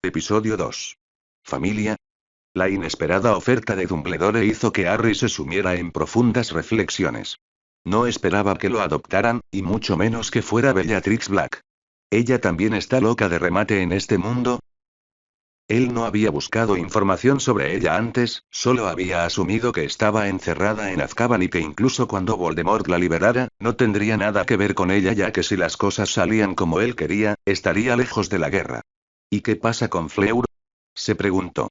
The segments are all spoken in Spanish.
Episodio 2. Familia. La inesperada oferta de Dumbledore hizo que Harry se sumiera en profundas reflexiones. No esperaba que lo adoptaran, y mucho menos que fuera Bellatrix Black. ¿Ella también está loca de remate en este mundo? Él no había buscado información sobre ella antes, solo había asumido que estaba encerrada en Azkaban y que incluso cuando Voldemort la liberara, no tendría nada que ver con ella, ya que si las cosas salían como él quería, estaría lejos de la guerra. ¿Y qué pasa con Fleur?, se preguntó.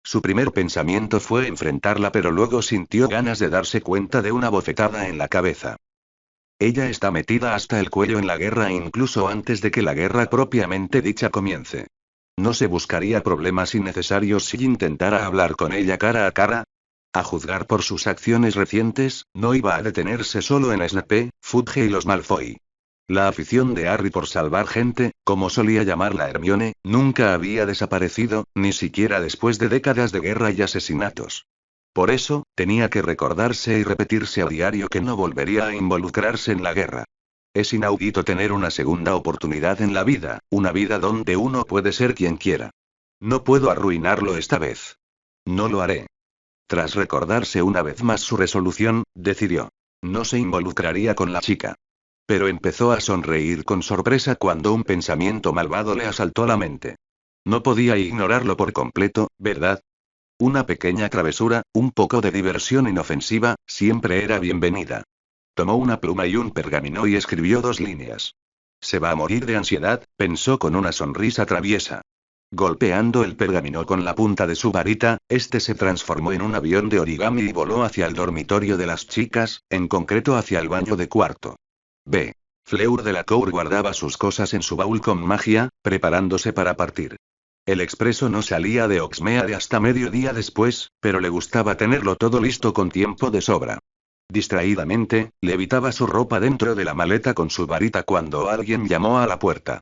Su primer pensamiento fue enfrentarla, pero luego sintió ganas de darse cuenta de una bofetada en la cabeza. Ella está metida hasta el cuello en la guerra incluso antes de que la guerra propiamente dicha comience. ¿No se buscaría problemas innecesarios si intentara hablar con ella cara a cara? A juzgar por sus acciones recientes, no iba a detenerse solo en Snape, Fudge y los Malfoy. La afición de Harry por salvar gente, como solía llamarla Hermione, nunca había desaparecido, ni siquiera después de décadas de guerra y asesinatos. Por eso, tenía que recordarse y repetirse a diario que no volvería a involucrarse en la guerra. Es inaudito tener una segunda oportunidad en la vida, una vida donde uno puede ser quien quiera. No puedo arruinarlo esta vez. No lo haré. Tras recordarse una vez más su resolución, decidió. No se involucraría con la chica. Pero empezó a sonreír con sorpresa cuando un pensamiento malvado le asaltó la mente. No podía ignorarlo por completo, ¿verdad? Una pequeña travesura, un poco de diversión inofensiva, siempre era bienvenida. Tomó una pluma y un pergamino y escribió 2 líneas. Se va a morir de ansiedad, pensó con una sonrisa traviesa. Golpeando el pergamino con la punta de su varita, este se transformó en un avión de origami y voló hacia el dormitorio de las chicas, en concreto hacia el baño de cuarto. B. Fleur Delacour guardaba sus cosas en su baúl con magia, preparándose para partir. El expreso no salía de Oxmeade hasta mediodía después, pero le gustaba tenerlo todo listo con tiempo de sobra. Distraídamente, levitaba su ropa dentro de la maleta con su varita cuando alguien llamó a la puerta.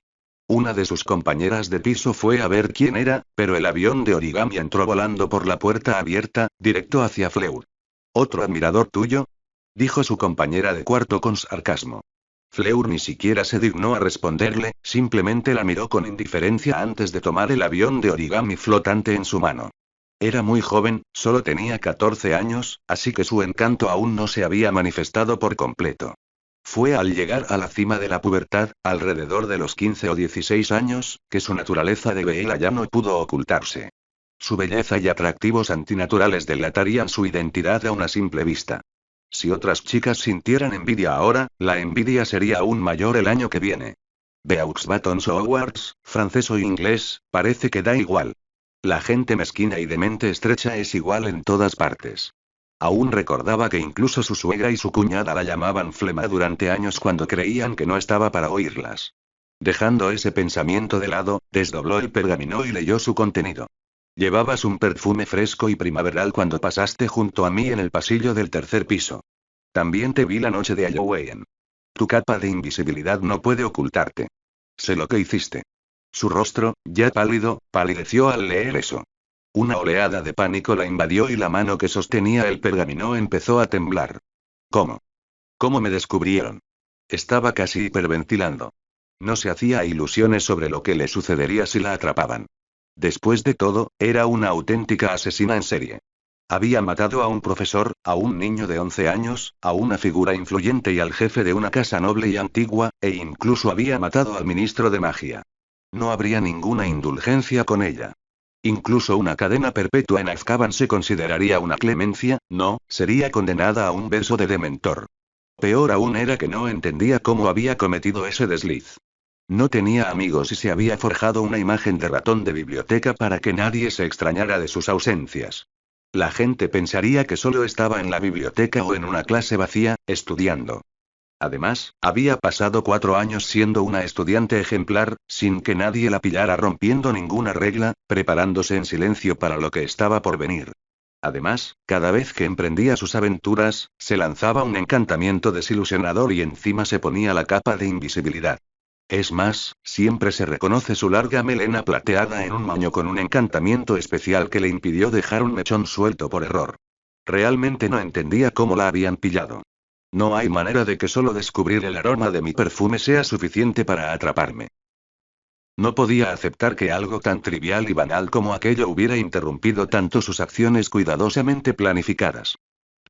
Una de sus compañeras de piso fue a ver quién era, pero el avión de origami entró volando por la puerta abierta, directo hacia Fleur. ¿Otro admirador tuyo?, dijo su compañera de cuarto con sarcasmo. Fleur ni siquiera se dignó a responderle, simplemente la miró con indiferencia antes de tomar el avión de origami flotante en su mano. Era muy joven, solo tenía 14 años, así que su encanto aún no se había manifestado por completo. Fue al llegar a la cima de la pubertad, alrededor de los 15 o 16 años, que su naturaleza de bella ya no pudo ocultarse. Su belleza y atractivos antinaturales delatarían su identidad a una simple vista. Si otras chicas sintieran envidia ahora, la envidia sería aún mayor el año que viene. Beaux Batons o Hogwarts, francés o inglés, parece que da igual. La gente mezquina y de mente estrecha es igual en todas partes. Aún recordaba que incluso su suegra y su cuñada la llamaban flema durante años cuando creían que no estaba para oírlas. Dejando ese pensamiento de lado, desdobló el pergamino y leyó su contenido. Llevabas un perfume fresco y primaveral cuando pasaste junto a mí en el pasillo del 3er piso. También te vi la noche de Halloween. Tu capa de invisibilidad no puede ocultarte. Sé lo que hiciste. Su rostro, ya pálido, palideció al leer eso. Una oleada de pánico la invadió y la mano que sostenía el pergamino empezó a temblar. ¿Cómo? ¿Cómo me descubrieron? Estaba casi hiperventilando. No se hacía ilusiones sobre lo que le sucedería si la atrapaban. Después de todo, era una auténtica asesina en serie. Había matado a un profesor, a un niño de 11 años, a una figura influyente y al jefe de una casa noble y antigua, e incluso había matado al ministro de magia. No habría ninguna indulgencia con ella. Incluso una cadena perpetua en Azkaban se consideraría una clemencia, no, sería condenada a un beso de dementor. Peor aún era que no entendía cómo había cometido ese desliz. No tenía amigos y se había forjado una imagen de ratón de biblioteca para que nadie se extrañara de sus ausencias. La gente pensaría que solo estaba en la biblioteca o en una clase vacía, estudiando. Además, había pasado 4 años siendo una estudiante ejemplar, sin que nadie la pillara rompiendo ninguna regla, preparándose en silencio para lo que estaba por venir. Además, cada vez que emprendía sus aventuras, se lanzaba un encantamiento desilusionador y encima se ponía la capa de invisibilidad. Es más, siempre se reconoce su larga melena plateada en un moño con un encantamiento especial que le impidió dejar un mechón suelto por error. Realmente no entendía cómo la habían pillado. No hay manera de que solo descubrir el aroma de mi perfume sea suficiente para atraparme. No podía aceptar que algo tan trivial y banal como aquello hubiera interrumpido tanto sus acciones cuidadosamente planificadas.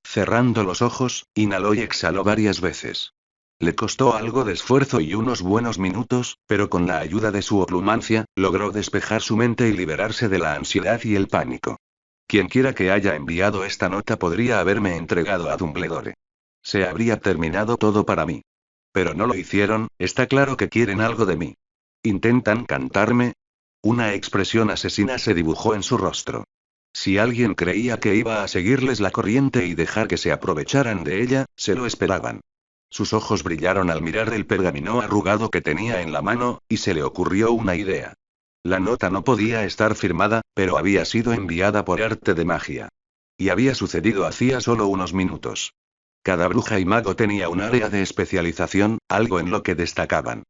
Cerrando los ojos, inhaló y exhaló varias veces. Le costó algo de esfuerzo y unos buenos minutos, pero con la ayuda de su oplumancia, logró despejar su mente y liberarse de la ansiedad y el pánico. Quienquiera que haya enviado esta nota podría haberme entregado a Dumbledore. Se habría terminado todo para mí. Pero no lo hicieron, está claro que quieren algo de mí. ¿Intentan cantarme? Una expresión asesina se dibujó en su rostro. Si alguien creía que iba a seguirles la corriente y dejar que se aprovecharan de ella, se lo esperaban. Sus ojos brillaron al mirar el pergamino arrugado que tenía en la mano, y se le ocurrió una idea. La nota no podía estar firmada, pero había sido enviada por arte de magia. Y había sucedido hacía solo unos minutos. Cada bruja y mago tenía un área de especialización, algo en lo que destacaban.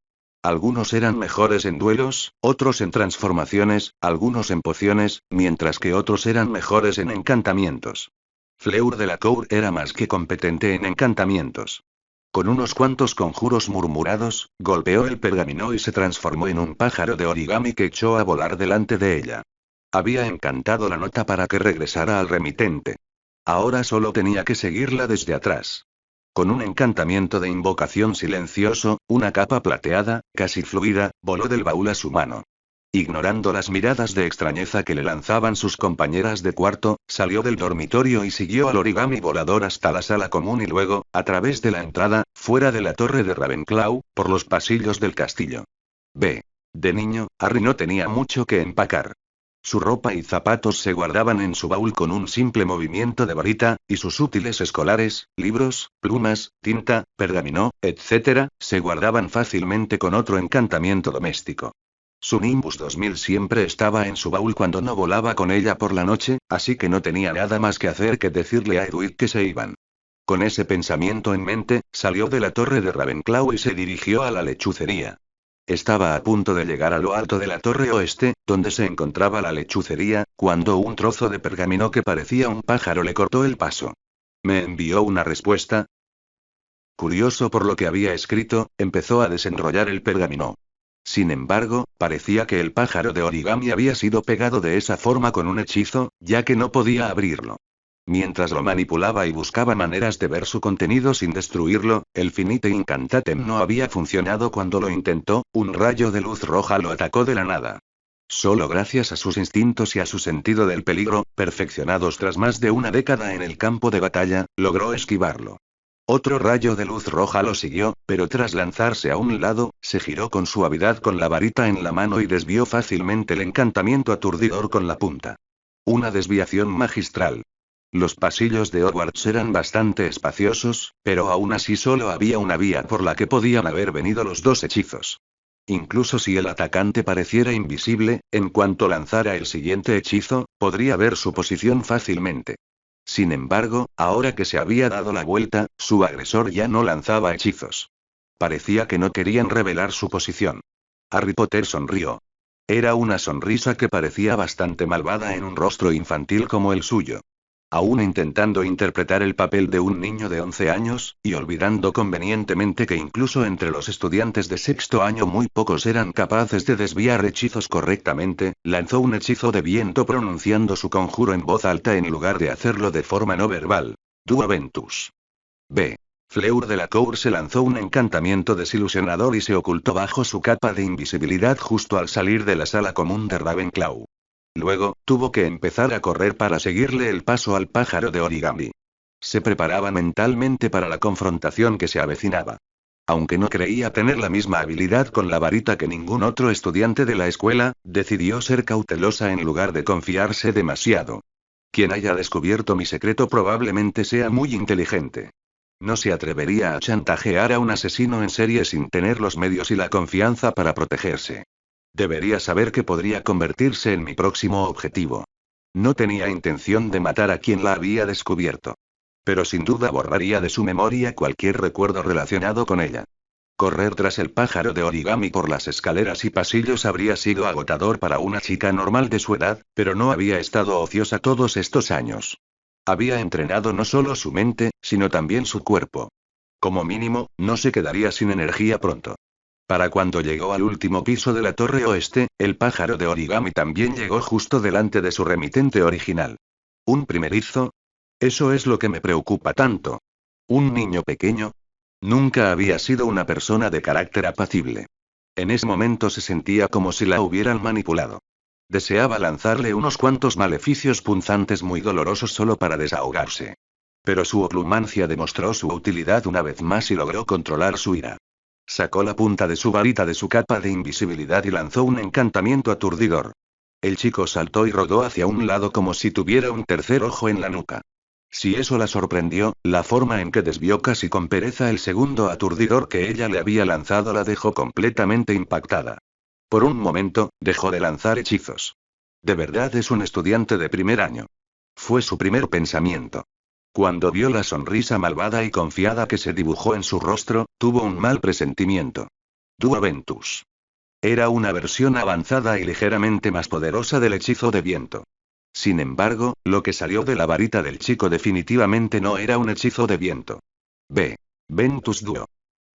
Algunos eran mejores en duelos, otros en transformaciones, algunos en pociones, mientras que otros eran mejores en encantamientos. Fleur de la Cour era más que competente en encantamientos. Con unos cuantos conjuros murmurados, golpeó el pergamino y se transformó en un pájaro de origami que echó a volar delante de ella. Había encantado la nota para que regresara al remitente. Ahora solo tenía que seguirla desde atrás. Con un encantamiento de invocación silencioso, una capa plateada, casi fluida, voló del baúl a su mano. Ignorando las miradas de extrañeza que le lanzaban sus compañeras de cuarto, salió del dormitorio y siguió al origami volador hasta la sala común y luego, a través de la entrada, fuera de la torre de Ravenclaw, por los pasillos del castillo. B. De niño, Harry no tenía mucho que empacar. Su ropa y zapatos se guardaban en su baúl con un simple movimiento de varita, y sus útiles escolares, libros, plumas, tinta, pergamino, etc., se guardaban fácilmente con otro encantamiento doméstico. Su Nimbus 2000 siempre estaba en su baúl cuando no volaba con ella por la noche, así que no tenía nada más que hacer que decirle a Edward que se iban. Con ese pensamiento en mente, salió de la torre de Ravenclaw y se dirigió a la lechucería. Estaba a punto de llegar a lo alto de la torre oeste, donde se encontraba la lechucería, cuando un trozo de pergamino que parecía un pájaro le cortó el paso. ¿Me envió una respuesta? Curioso por lo que había escrito, empezó a desenrollar el pergamino. Sin embargo, parecía que el pájaro de origami había sido pegado de esa forma con un hechizo, ya que no podía abrirlo. Mientras lo manipulaba y buscaba maneras de ver su contenido sin destruirlo, el Finite Incantatem no había funcionado cuando lo intentó, un rayo de luz roja lo atacó de la nada. Solo gracias a sus instintos y a su sentido del peligro, perfeccionados tras más de una década en el campo de batalla, logró esquivarlo. Otro rayo de luz roja lo siguió, pero tras lanzarse a un lado, se giró con suavidad con la varita en la mano y desvió fácilmente el encantamiento aturdidor con la punta. Una desviación magistral. Los pasillos de Hogwarts eran bastante espaciosos, pero aún así solo había una vía por la que podían haber venido los dos hechizos. Incluso si el atacante pareciera invisible, en cuanto lanzara el siguiente hechizo, podría ver su posición fácilmente. Sin embargo, ahora que se había dado la vuelta, su agresor ya no lanzaba hechizos. Parecía que no querían revelar su posición. Harry Potter sonrió. Era una sonrisa que parecía bastante malvada en un rostro infantil como el suyo. Aún intentando interpretar el papel de un niño de 11 años, y olvidando convenientemente que incluso entre los estudiantes de sexto año muy pocos eran capaces de desviar hechizos correctamente, lanzó un hechizo de viento pronunciando su conjuro en voz alta en lugar de hacerlo de forma no verbal. Dua Ventus. B. Fleur de la Cour se lanzó un encantamiento desilusionador y se ocultó bajo su capa de invisibilidad justo al salir de la sala común de Ravenclaw. Luego, tuvo que empezar a correr para seguirle el paso al pájaro de origami. Se preparaba mentalmente para la confrontación que se avecinaba. Aunque no creía tener la misma habilidad con la varita que ningún otro estudiante de la escuela, decidió ser cautelosa en lugar de confiarse demasiado. Quien haya descubierto mi secreto probablemente sea muy inteligente. No se atrevería a chantajear a un asesino en serie sin tener los medios y la confianza para protegerse. Debería saber que podría convertirse en mi próximo objetivo. No tenía intención de matar a quien la había descubierto. Pero sin duda borraría de su memoria cualquier recuerdo relacionado con ella. Correr tras el pájaro de origami por las escaleras y pasillos habría sido agotador para una chica normal de su edad, pero no había estado ociosa todos estos años. Había entrenado no solo su mente, sino también su cuerpo. Como mínimo, no se quedaría sin energía pronto. Para cuando llegó al último piso de la torre oeste, el pájaro de origami también llegó justo delante de su remitente original. ¿Un primerizo? Eso es lo que me preocupa tanto. ¿Un niño pequeño? Nunca había sido una persona de carácter apacible. En ese momento se sentía como si la hubieran manipulado. Deseaba lanzarle unos cuantos maleficios punzantes muy dolorosos solo para desahogarse. Pero su oplumancia demostró su utilidad una vez más y logró controlar su ira. Sacó la punta de su varita de su capa de invisibilidad y lanzó un encantamiento aturdidor. El chico saltó y rodó hacia un lado como si tuviera un tercer ojo en la nuca. Si eso la sorprendió, la forma en que desvió casi con pereza el segundo aturdidor que ella le había lanzado la dejó completamente impactada. Por un momento, dejó de lanzar hechizos. De verdad es un estudiante de primer año. Fue su primer pensamiento. Cuando vio la sonrisa malvada y confiada que se dibujó en su rostro, tuvo un mal presentimiento. Duo Ventus. Era una versión avanzada y ligeramente más poderosa del hechizo de viento. Sin embargo, lo que salió de la varita del chico definitivamente no era un hechizo de viento. Ventus Duo.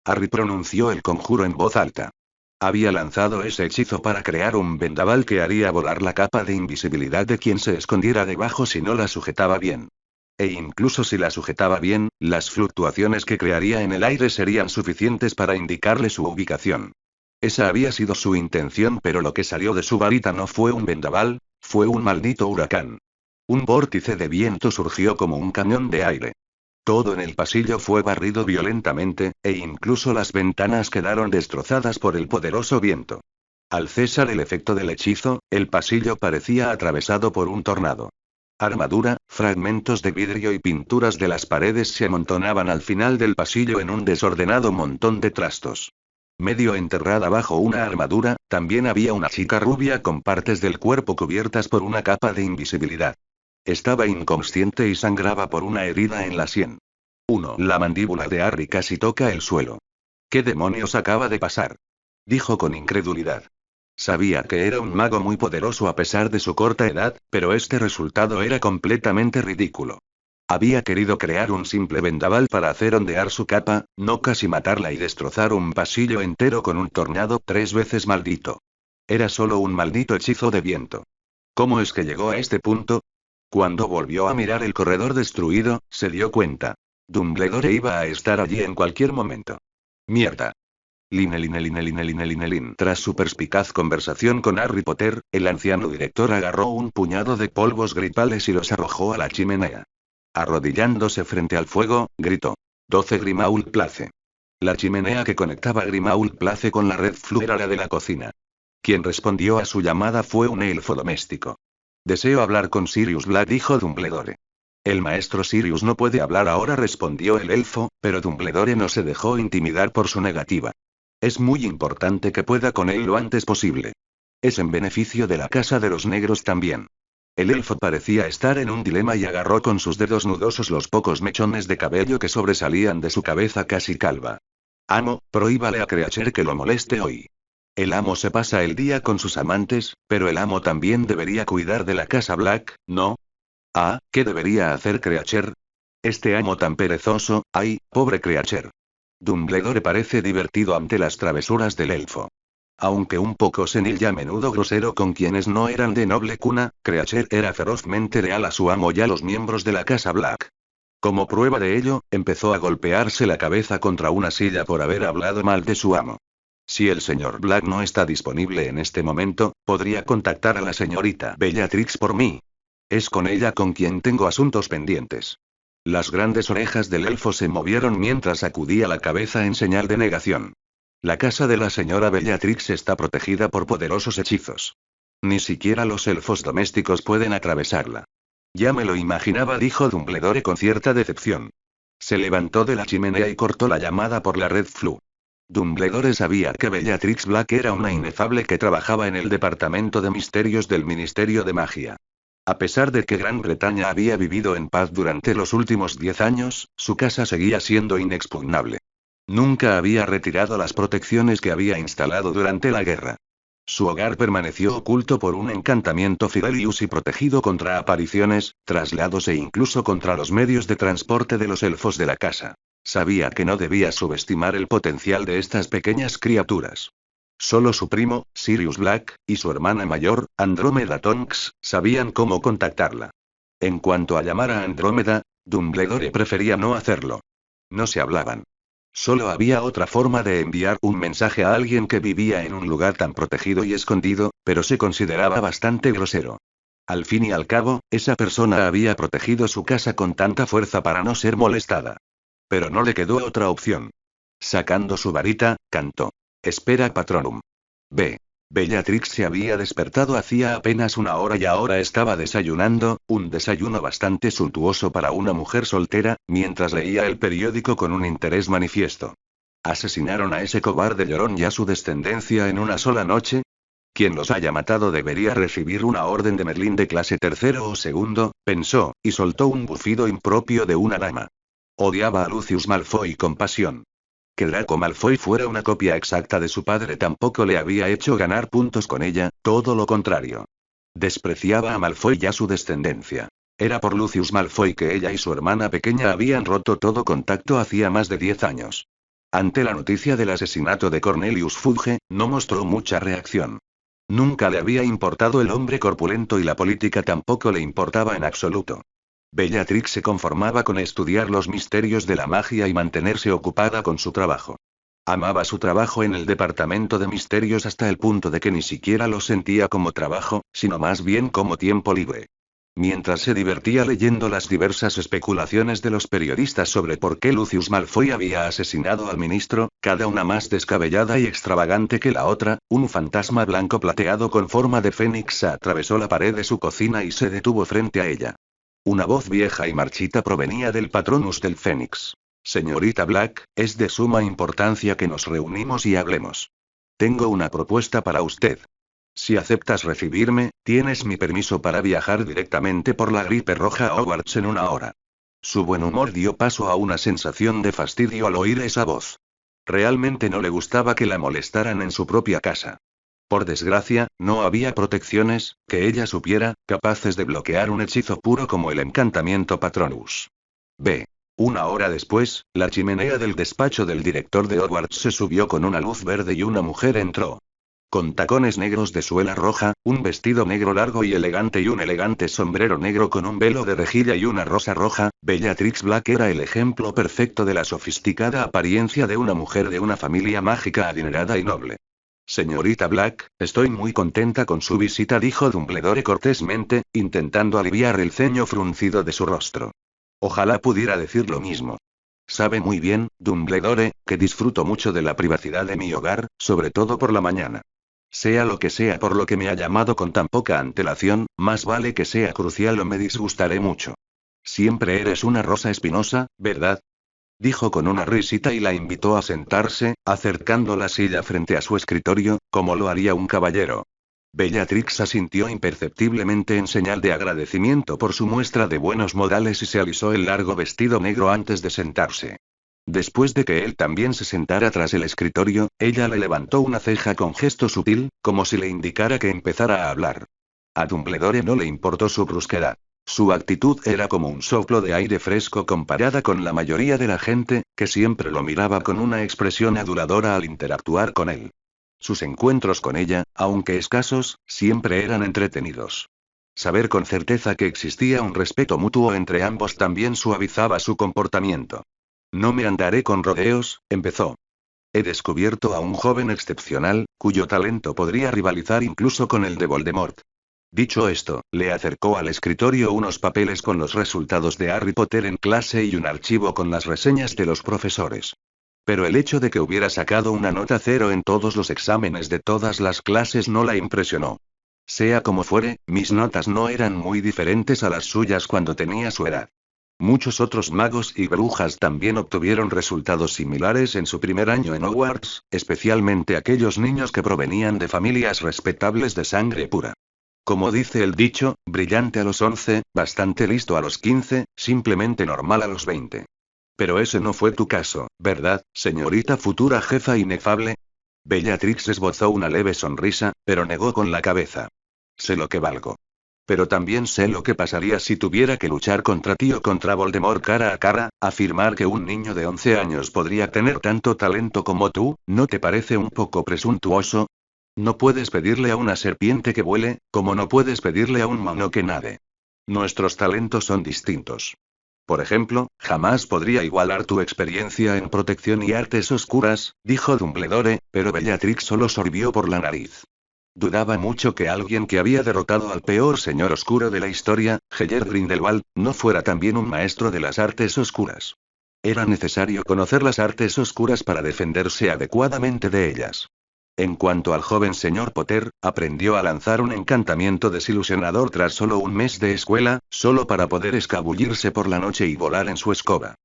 Harry pronunció el conjuro en voz alta. Había lanzado ese hechizo para crear un vendaval que haría volar la capa de invisibilidad de quien se escondiera debajo si no la sujetaba bien. E incluso si la sujetaba bien, las fluctuaciones que crearía en el aire serían suficientes para indicarle su ubicación. Esa había sido su intención, pero lo que salió de su varita no fue un vendaval, fue un maldito huracán. Un vórtice de viento surgió como un cañón de aire. Todo en el pasillo fue barrido violentamente, e incluso las ventanas quedaron destrozadas por el poderoso viento. Al cesar el efecto del hechizo, el pasillo parecía atravesado por un tornado. Armadura, fragmentos de vidrio y pinturas de las paredes se amontonaban al final del pasillo en un desordenado montón de trastos. Medio enterrada bajo una armadura, también había una chica rubia con partes del cuerpo cubiertas por una capa de invisibilidad. Estaba inconsciente y sangraba por una herida en la sien. La mandíbula de Harry casi toca el suelo. ¿Qué demonios acaba de pasar? Dijo con incredulidad. Sabía que era un mago muy poderoso a pesar de su corta edad, pero este resultado era completamente ridículo. Había querido crear un simple vendaval para hacer ondear su capa, no casi matarla y destrozar un pasillo entero con un tornado 3 veces maldito. Era solo un maldito hechizo de viento. ¿Cómo es que llegó a este punto? Cuando volvió a mirar el corredor destruido, se dio cuenta. Dumbledore iba a estar allí en cualquier momento. ¡Mierda! Tras su perspicaz conversación con Harry Potter, el anciano director agarró un puñado de polvos gripales y los arrojó a la chimenea. Arrodillándose frente al fuego, gritó. 12 Grimmauld Place. La chimenea que conectaba Grimmauld Place con la red Floo era la de la cocina. Quien respondió a su llamada fue un elfo doméstico. Deseo hablar con Sirius Black, dijo Dumbledore. El maestro Sirius no puede hablar ahora, respondió el elfo, pero Dumbledore no se dejó intimidar por su negativa. Es muy importante que pueda con él lo antes posible. Es en beneficio de la Casa de los Negros también. El elfo parecía estar en un dilema y agarró con sus dedos nudosos los pocos mechones de cabello que sobresalían de su cabeza casi calva. Amo, prohíbale a Creacher que lo moleste hoy. El amo se pasa el día con sus amantes, pero el amo también debería cuidar de la Casa Black, ¿no? Ah, ¿qué debería hacer Creacher? Este amo tan perezoso, ay, pobre Creacher. Dumbledore parece divertido ante las travesuras del elfo. Aunque un poco senil y a menudo grosero con quienes no eran de noble cuna, Creacher era ferozmente leal a su amo y a los miembros de la Casa Black. Como prueba de ello, empezó a golpearse la cabeza contra una silla por haber hablado mal de su amo. Si el señor Black no está disponible en este momento, podría contactar a la señorita Bellatrix por mí. Es con ella con quien tengo asuntos pendientes. Las grandes orejas del elfo se movieron mientras sacudía la cabeza en señal de negación. La casa de la señora Bellatrix está protegida por poderosos hechizos. Ni siquiera los elfos domésticos pueden atravesarla. Ya me lo imaginaba, dijo Dumbledore con cierta decepción. Se levantó de la chimenea y cortó la llamada por la red Floo. Dumbledore sabía que Bellatrix Black era una inefable que trabajaba en el departamento de misterios del Ministerio de Magia. A pesar de que Gran Bretaña había vivido en paz durante los últimos 10 años, su casa seguía siendo inexpugnable. Nunca había retirado las protecciones que había instalado durante la guerra. Su hogar permaneció oculto por un encantamiento Fidelius y protegido contra apariciones, traslados e incluso contra los medios de transporte de los elfos de la casa. Sabía que no debía subestimar el potencial de estas pequeñas criaturas. Solo su primo, Sirius Black, y su hermana mayor, Andrómeda Tonks, sabían cómo contactarla. En cuanto a llamar a Andrómeda, Dumbledore prefería no hacerlo. No se hablaban. Solo había otra forma de enviar un mensaje a alguien que vivía en un lugar tan protegido y escondido, pero se consideraba bastante grosero. Al fin y al cabo, esa persona había protegido su casa con tanta fuerza para no ser molestada. Pero no le quedó otra opción. Sacando su varita, cantó. Espera, Patronum. Ve. Bellatrix se había despertado hacía apenas una hora y ahora estaba desayunando, un desayuno bastante suntuoso para una mujer soltera, mientras leía el periódico con un interés manifiesto. ¿Asesinaron a ese cobarde llorón y a su descendencia en una sola noche? Quien los haya matado debería recibir una orden de Merlín de clase tercero o segundo, pensó, y soltó un bufido impropio de una dama. Odiaba a Lucius Malfoy con pasión. Que Draco Malfoy fuera una copia exacta de su padre tampoco le había hecho ganar puntos con ella, todo lo contrario. Despreciaba a Malfoy y a su descendencia. Era por Lucius Malfoy que ella y su hermana pequeña habían roto todo contacto hacía más de 10 años. Ante la noticia del asesinato de Cornelius Fudge, no mostró mucha reacción. Nunca le había importado el hombre corpulento y la política tampoco le importaba en absoluto. Bellatrix se conformaba con estudiar los misterios de la magia y mantenerse ocupada con su trabajo. Amaba su trabajo en el departamento de misterios hasta el punto de que ni siquiera lo sentía como trabajo, sino más bien como tiempo libre. Mientras se divertía leyendo las diversas especulaciones de los periodistas sobre por qué Lucius Malfoy había asesinado al ministro, cada una más descabellada y extravagante que la otra, un fantasma blanco plateado con forma de fénix atravesó la pared de su cocina y se detuvo frente a ella. Una voz vieja y marchita provenía del Patronus del Fénix. Señorita Black, es de suma importancia que nos reunimos y hablemos. Tengo una propuesta para usted. Si aceptas recibirme, tienes mi permiso para viajar directamente por la gripe roja a Hogwarts en una hora. Su buen humor dio paso a una sensación de fastidio al oír esa voz. Realmente no le gustaba que la molestaran en su propia casa. Por desgracia, no había protecciones, que ella supiera, capaces de bloquear un hechizo puro como el encantamiento Patronus. B. Una hora después, la chimenea del despacho del director de Hogwarts se subió con una luz verde y una mujer entró. Con tacones negros de suela roja, un vestido negro largo y elegante y un elegante sombrero negro con un velo de rejilla y una rosa roja, Bellatrix Black era el ejemplo perfecto de la sofisticada apariencia de una mujer de una familia mágica adinerada y noble. Señorita Black, estoy muy contenta con su visita, dijo Dumbledore cortésmente, intentando aliviar el ceño fruncido de su rostro. Ojalá pudiera decir lo mismo. Sabe muy bien, Dumbledore, que disfruto mucho de la privacidad de mi hogar, sobre todo por la mañana. Sea lo que sea por lo que me ha llamado con tan poca antelación, más vale que sea crucial o me disgustaré mucho. Siempre eres una rosa espinosa, ¿verdad? Dijo con una risita y la invitó a sentarse, acercando la silla frente a su escritorio, como lo haría un caballero. Bellatrix asintió imperceptiblemente en señal de agradecimiento por su muestra de buenos modales y se alisó el largo vestido negro antes de sentarse. Después de que él también se sentara tras el escritorio, ella le levantó una ceja con gesto sutil, como si le indicara que empezara a hablar. A Dumbledore no le importó su brusquedad. Su actitud era como un soplo de aire fresco comparada con la mayoría de la gente, que siempre lo miraba con una expresión aduladora al interactuar con él. Sus encuentros con ella, aunque escasos, siempre eran entretenidos. Saber con certeza que existía un respeto mutuo entre ambos también suavizaba su comportamiento. No me andaré con rodeos, empezó. He descubierto a un joven excepcional, cuyo talento podría rivalizar incluso con el de Voldemort. Dicho esto, le acercó al escritorio unos papeles con los resultados de Harry Potter en clase y un archivo con las reseñas de los profesores. Pero el hecho de que hubiera sacado una nota 0 en todos los exámenes de todas las clases no la impresionó. Sea como fuere, mis notas no eran muy diferentes a las suyas cuando tenía su edad. Muchos otros magos y brujas también obtuvieron resultados similares en su primer año en Hogwarts, especialmente aquellos niños que provenían de familias respetables de sangre pura. Como dice el dicho, brillante a los 11, bastante listo a los 15, simplemente normal a los 20. Pero ese no fue tu caso, ¿verdad, señorita futura jefa inefable? Bellatrix esbozó una leve sonrisa, pero negó con la cabeza. Sé lo que valgo. Pero también sé lo que pasaría si tuviera que luchar contra ti o contra Voldemort cara a cara. Afirmar que un niño de 11 años podría tener tanto talento como tú, ¿no te parece un poco presuntuoso? No puedes pedirle a una serpiente que vuele, como no puedes pedirle a un mono que nade. Nuestros talentos son distintos. Por ejemplo, jamás podría igualar tu experiencia en protección y artes oscuras, dijo Dumbledore, pero Bellatrix solo sorbió por la nariz. Dudaba mucho que alguien que había derrotado al peor señor oscuro de la historia, Heller Grindelwald, no fuera también un maestro de las artes oscuras. Era necesario conocer las artes oscuras para defenderse adecuadamente de ellas. En cuanto al joven señor Potter, aprendió a lanzar un encantamiento desilusionador tras solo un mes de escuela, solo para poder escabullirse por la noche y volar en su escoba.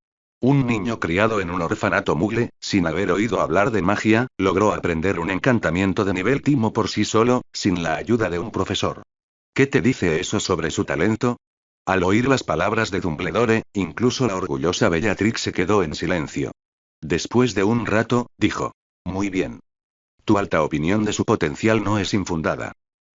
Un niño criado en un orfanato mugle, sin haber oído hablar de magia, logró aprender un encantamiento de nivel timo por sí solo, sin la ayuda de un profesor. ¿Qué te dice eso sobre su talento? Al oír las palabras de Dumbledore, incluso la orgullosa Bellatrix se quedó en silencio. Después de un rato, dijo: Muy bien. Tu alta opinión de su potencial no es infundada.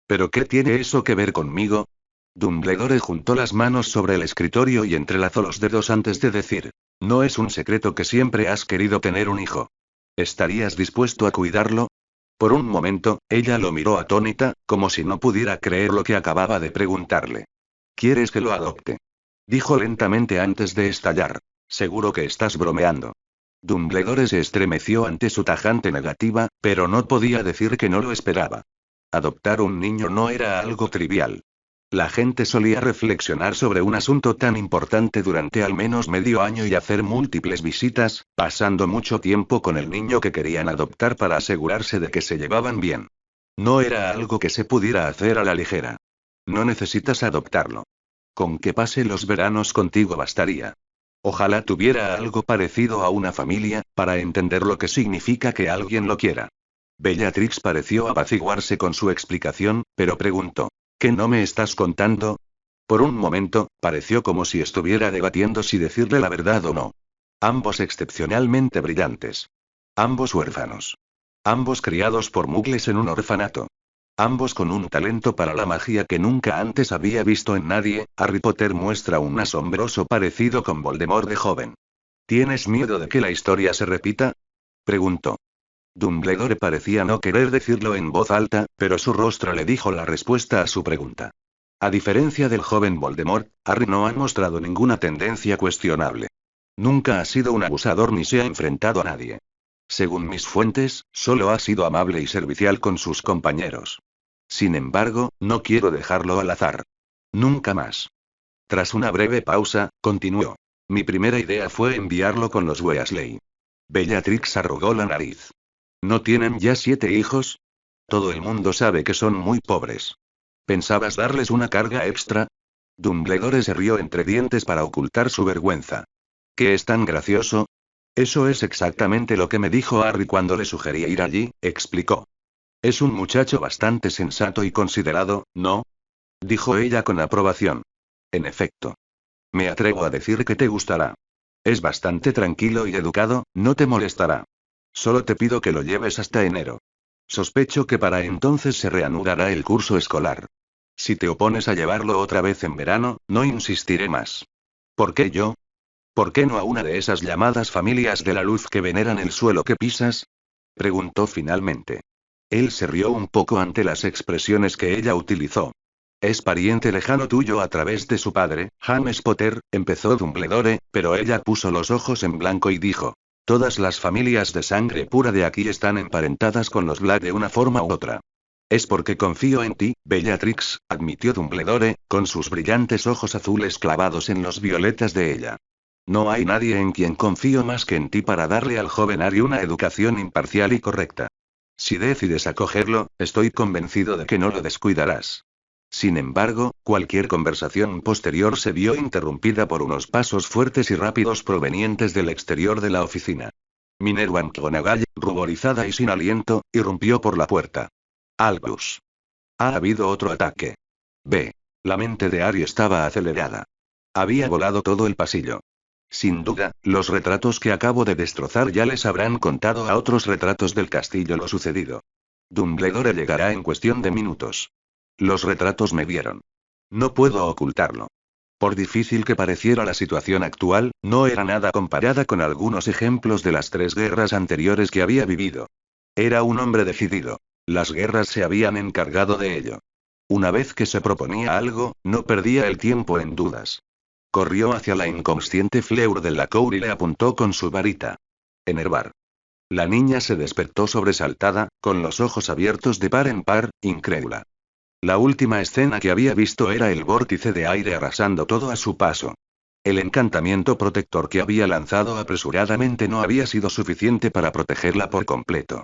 ¿Pero qué tiene eso que ver conmigo? Dumbledore juntó las manos sobre el escritorio y entrelazó los dedos antes de decir: No es un secreto que siempre has querido tener un hijo. ¿Estarías dispuesto a cuidarlo? Por un momento, ella lo miró atónita, como si no pudiera creer lo que acababa de preguntarle. ¿Quieres que lo adopte? Dijo lentamente antes de estallar. Seguro que estás bromeando. Dumbledore se estremeció ante su tajante negativa, pero no podía decir que no lo esperaba. Adoptar un niño no era algo trivial. La gente solía reflexionar sobre un asunto tan importante durante al menos medio año y hacer múltiples visitas, pasando mucho tiempo con el niño que querían adoptar para asegurarse de que se llevaban bien. No era algo que se pudiera hacer a la ligera. No necesitas adoptarlo. Con que pase los veranos contigo bastaría. Ojalá tuviera algo parecido a una familia, para entender lo que significa que alguien lo quiera. Bellatrix pareció apaciguarse con su explicación, pero preguntó: ¿Qué no me estás contando? Por un momento, pareció como si estuviera debatiendo si decirle la verdad o no. Ambos excepcionalmente brillantes. Ambos huérfanos. Ambos criados por mugles en un orfanato. Ambos con un talento para la magia que nunca antes había visto en nadie. Harry Potter muestra un asombroso parecido con Voldemort de joven. ¿Tienes miedo de que la historia se repita? Preguntó. Dumbledore parecía no querer decirlo en voz alta, pero su rostro le dijo la respuesta a su pregunta. A diferencia del joven Voldemort, Harry no ha mostrado ninguna tendencia cuestionable. Nunca ha sido un abusador ni se ha enfrentado a nadie. Según mis fuentes, solo ha sido amable y servicial con sus compañeros. Sin embargo, no quiero dejarlo al azar. Nunca más. Tras una breve pausa, continuó. Mi primera idea fue enviarlo con los Weasley. Bellatrix arrugó la nariz. ¿No tienen ya 7 hijos? Todo el mundo sabe que son muy pobres. ¿Pensabas darles una carga extra? Dumbledore se rió entre dientes para ocultar su vergüenza. ¿Qué es tan gracioso? Eso es exactamente lo que me dijo Harry cuando le sugerí ir allí, explicó. Es un muchacho bastante sensato y considerado, ¿no? Dijo ella con aprobación. En efecto. Me atrevo a decir que te gustará. Es bastante tranquilo y educado, no te molestará. Solo te pido que lo lleves hasta enero. Sospecho que para entonces se reanudará el curso escolar. Si te opones a llevarlo otra vez en verano, no insistiré más. ¿Por qué yo? ¿Por qué no a una de esas llamadas familias de la luz que veneran el suelo que pisas? Preguntó finalmente. Él se rió un poco ante las expresiones que ella utilizó. Es pariente lejano tuyo a través de su padre, James Potter, empezó Dumbledore, pero ella puso los ojos en blanco y dijo. Todas las familias de sangre pura de aquí están emparentadas con los Black de una forma u otra. Es porque confío en ti, Bellatrix, admitió Dumbledore, con sus brillantes ojos azules clavados en los violetas de ella. No hay nadie en quien confío más que en ti para darle al joven Harry una educación imparcial y correcta. Si decides acogerlo, estoy convencido de que no lo descuidarás. Sin embargo, cualquier conversación posterior se vio interrumpida por unos pasos fuertes y rápidos provenientes del exterior de la oficina. Minerva McGonagall, ruborizada y sin aliento, irrumpió por la puerta. Albus. Ha habido otro ataque. B. La mente de Harry estaba acelerada. Había volado todo el pasillo. Sin duda, los retratos que acabo de destrozar ya les habrán contado a otros retratos del castillo lo sucedido. Dumbledore llegará en cuestión de minutos. Los retratos me vieron. No puedo ocultarlo. Por difícil que pareciera la situación actual, no era nada comparada con algunos ejemplos de las 3 guerras anteriores que había vivido. Era un hombre decidido. Las guerras se habían encargado de ello. Una vez que se proponía algo, no perdía el tiempo en dudas. Corrió hacia la inconsciente Fleur de la Cour y le apuntó con su varita. Enervar. La niña se despertó sobresaltada, con los ojos abiertos de par en par, incrédula. La última escena que había visto era el vórtice de aire arrasando todo a su paso. El encantamiento protector que había lanzado apresuradamente no había sido suficiente para protegerla por completo.